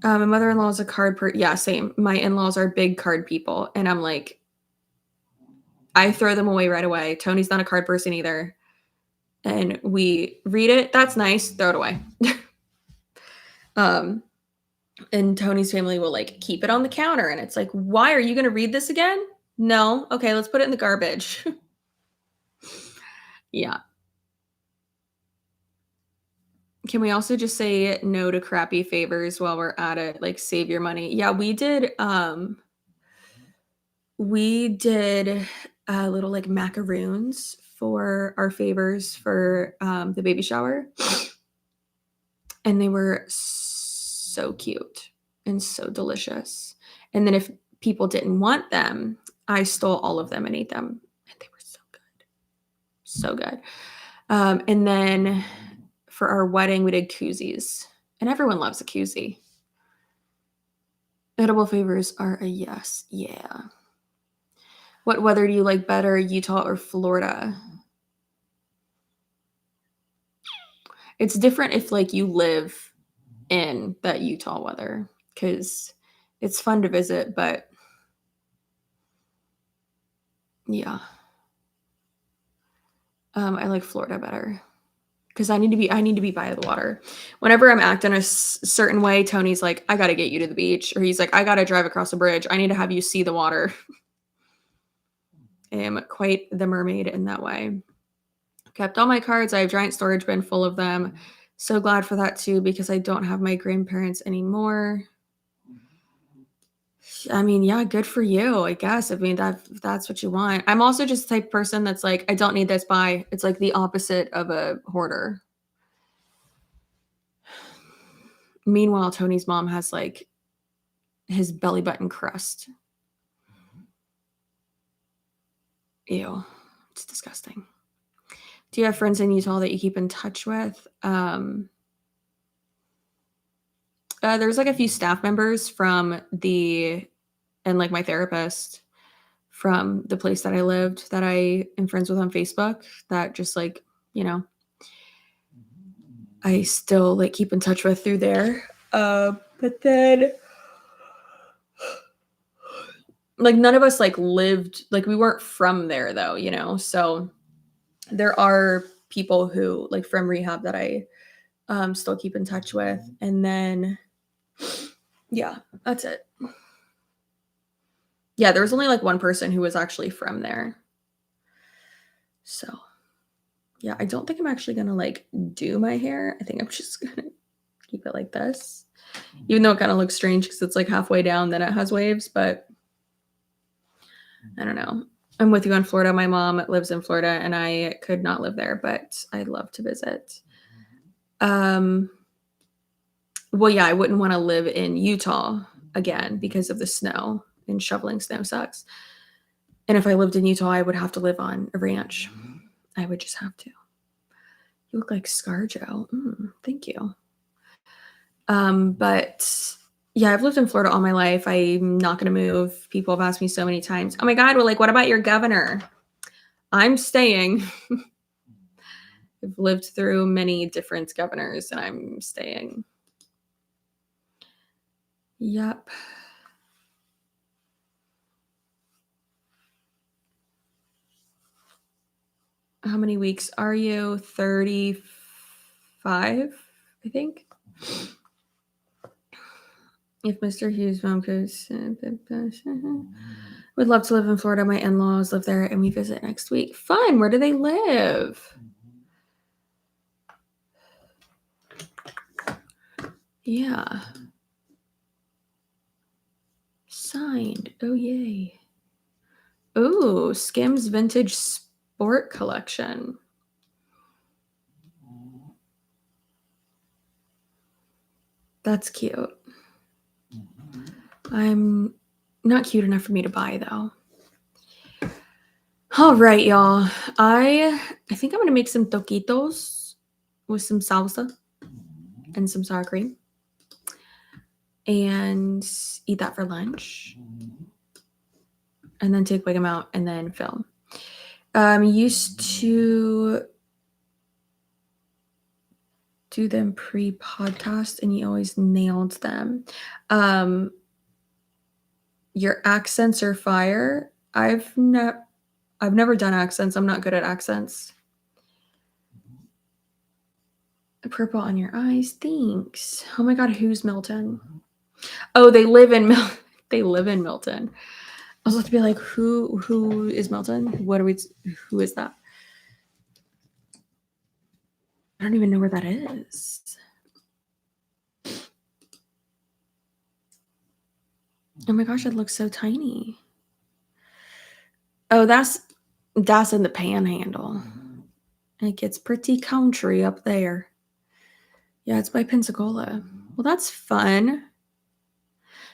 My mother-in-law is a card yeah, same. My in-laws are big card people. And I'm like, I throw them away right away. Tony's not a card person either. And we read it. That's nice. Throw it away. And Tony's family will like keep it on the counter. And it's like, why are you going to read this again? No. Okay, let's put it in the garbage. Yeah. Can we also just say no to crappy favors while we're at it? Like save your money. Yeah, we did little like macaroons for our favors for the baby shower. And they were so cute and so delicious. And then if people didn't want them, I stole all of them and ate them. And they were so good. So good. And then for our wedding, we did koozies. And everyone loves a koozie. Edible favors are a yes. Yeah. What weather do you like better, Utah or Florida? It's different if like you live in that Utah weather because it's fun to visit, but yeah. I like Florida better because I need to be by the water. Whenever I'm acting a certain way, Tony's like, I got to get you to the beach, or he's like, I got to drive across a bridge. I need to have you see the water. I am quite the mermaid in that way. Kept all my cards. I have giant storage bin full of them. So glad for that too, because I don't have my grandparents anymore. I mean, yeah, good for you, I guess. I mean, that's what you want. I'm also just the type of person that's like, I don't need this, bye. It's like the opposite of a hoarder. Meanwhile, Tony's mom has like his belly button crust. Ew, it's disgusting. Do you have friends in Utah that you keep in touch with? There's like a few staff members from and like my therapist from the place that I lived that I am friends with on Facebook that just like, you know, I still like keep in touch with through there. But then like none of us like lived, like we weren't from there though, you know? So there are people who like from rehab that I still keep in touch with. And then, yeah, that's it. Yeah, there was only like one person who was actually from there. So, yeah, I don't think I'm actually going to like do my hair. I think I'm just going to keep it like this. Even though it kind of looks strange because it's like halfway down, then it has waves, but I don't know. I'm with you on Florida. My mom lives in Florida and I could not live there, but I'd love to visit. Well, yeah, I wouldn't want to live in Utah again because of the snow, and shoveling snow sucks. And if I lived in Utah, I would have to live on a ranch. I would just have to. You look like ScarJo. Thank you. But yeah, I've lived in Florida all my life. I'm not going to move. People have asked me so many times, oh my God, well, like, what about your governor? I'm staying. I've lived through many different governors and I'm staying. Yep. How many weeks are you? 35, I think. If Mr. Hughes' mom could, would love to live in Florida. My in-laws live there and we visit next week. Fun. Where do they live? Yeah. Signed. Oh, yay. Oh, Skims Vintage Sport Collection. That's cute. I'm Not cute enough for me to buy, though. All right, y'all. I think I'm going to make some taquitos with some salsa and some sour cream and eat that for lunch. And then take Wiggum out and then film. Used to do them pre-podcast and you always nailed them. Your accents are fire. I've never done accents. I'm not good at accents. Purple on your eyes. Thanks. Oh my God, who's Milton? Oh, they live in Milton. I was about to be like, who is Milton? Who is that? I don't even know where that is. Oh my gosh, it looks so tiny. Oh, that's in the Panhandle. It gets pretty country up there. Yeah, it's by Pensacola. Well, that's fun.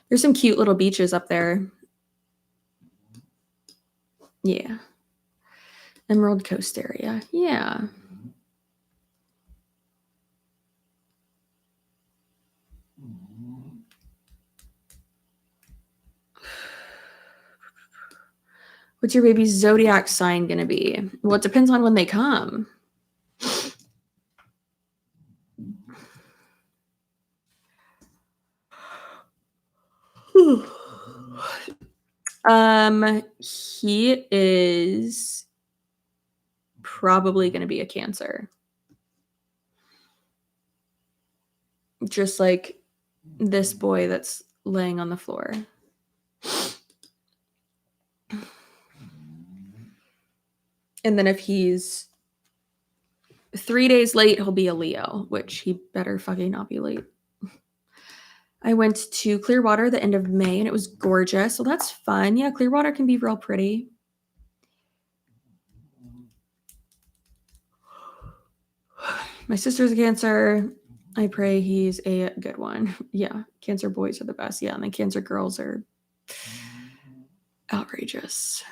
There's some cute little beaches up there. Yeah. Emerald Coast area. Yeah. What's your baby's zodiac sign going to be? Well, it depends on when they come. He is probably going to be a Cancer. Just like this boy that's laying on the floor. And then if he's 3 days late, he'll be a Leo, which he better fucking not be late. I went to Clearwater the end of May and it was gorgeous. So that's fun. Yeah, Clearwater can be real pretty. My sister's a Cancer. I pray he's a good one. Yeah, Cancer boys are the best. Yeah, and then Cancer girls are outrageous.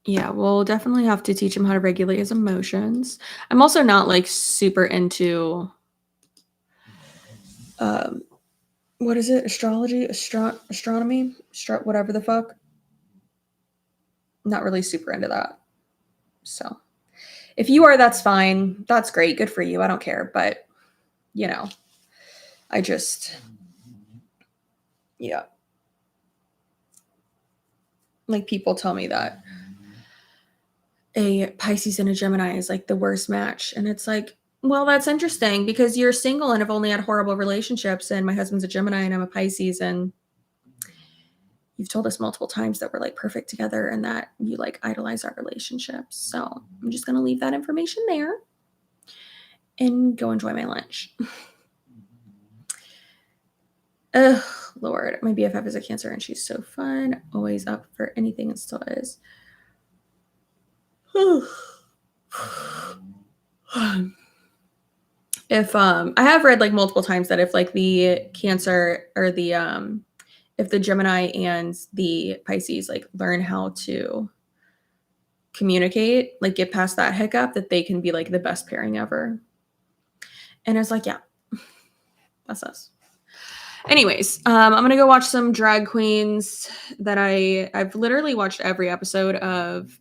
Yeah, we'll definitely have to teach him how to regulate his emotions. I'm also not like super into what is it? Astrology, astronomy, whatever the fuck. Not really super into that. So, if you are, that's fine. That's great. Good for you. I don't care, but you know, I just yeah. Like people tell me that a Pisces and a Gemini is like the worst match. And it's like, well, that's interesting because you're single and have only had horrible relationships. And my husband's a Gemini and I'm a Pisces. And you've told us multiple times that we're like perfect together and that you like idolize our relationships. So I'm just going to leave that information there and go enjoy my lunch. Ugh, Lord. My BFF is a Cancer and she's so fun. Always up for anything and still is. If I have read like multiple times that if like the Cancer or the if the Gemini and the Pisces like learn how to communicate, like get past that hiccup, that they can be like the best pairing ever. And it's like, yeah, that's us. Anyways, I'm gonna go watch some drag queens that I've literally watched every episode of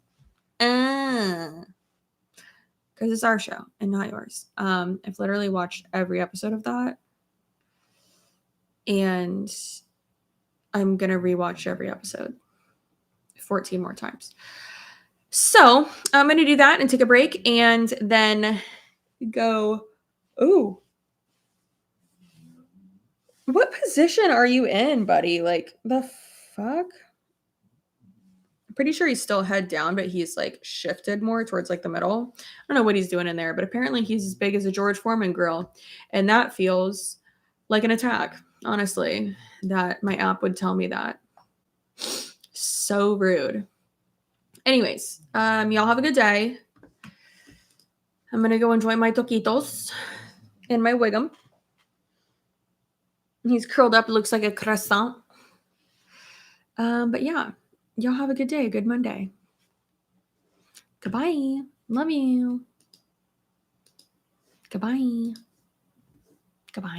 because it's our show and not yours. I've literally watched every episode of that. And I'm going to rewatch every episode 14 more times. So I'm going to do that and take a break and then go, ooh, what position are you in, buddy? Like, the fuck? I'm pretty sure he's still head down, but he's like shifted more towards like the middle. I don't know what he's doing in there, but apparently he's as big as a George Foreman grill. And that feels like an attack, honestly, that my app would tell me that. So rude. Anyways, y'all have a good day. I'm gonna go enjoy my taquitos and my Wiggum. He's curled up, looks like a croissant. But yeah, y'all have a good day, a good Monday. Goodbye. Love you. Goodbye. Goodbye.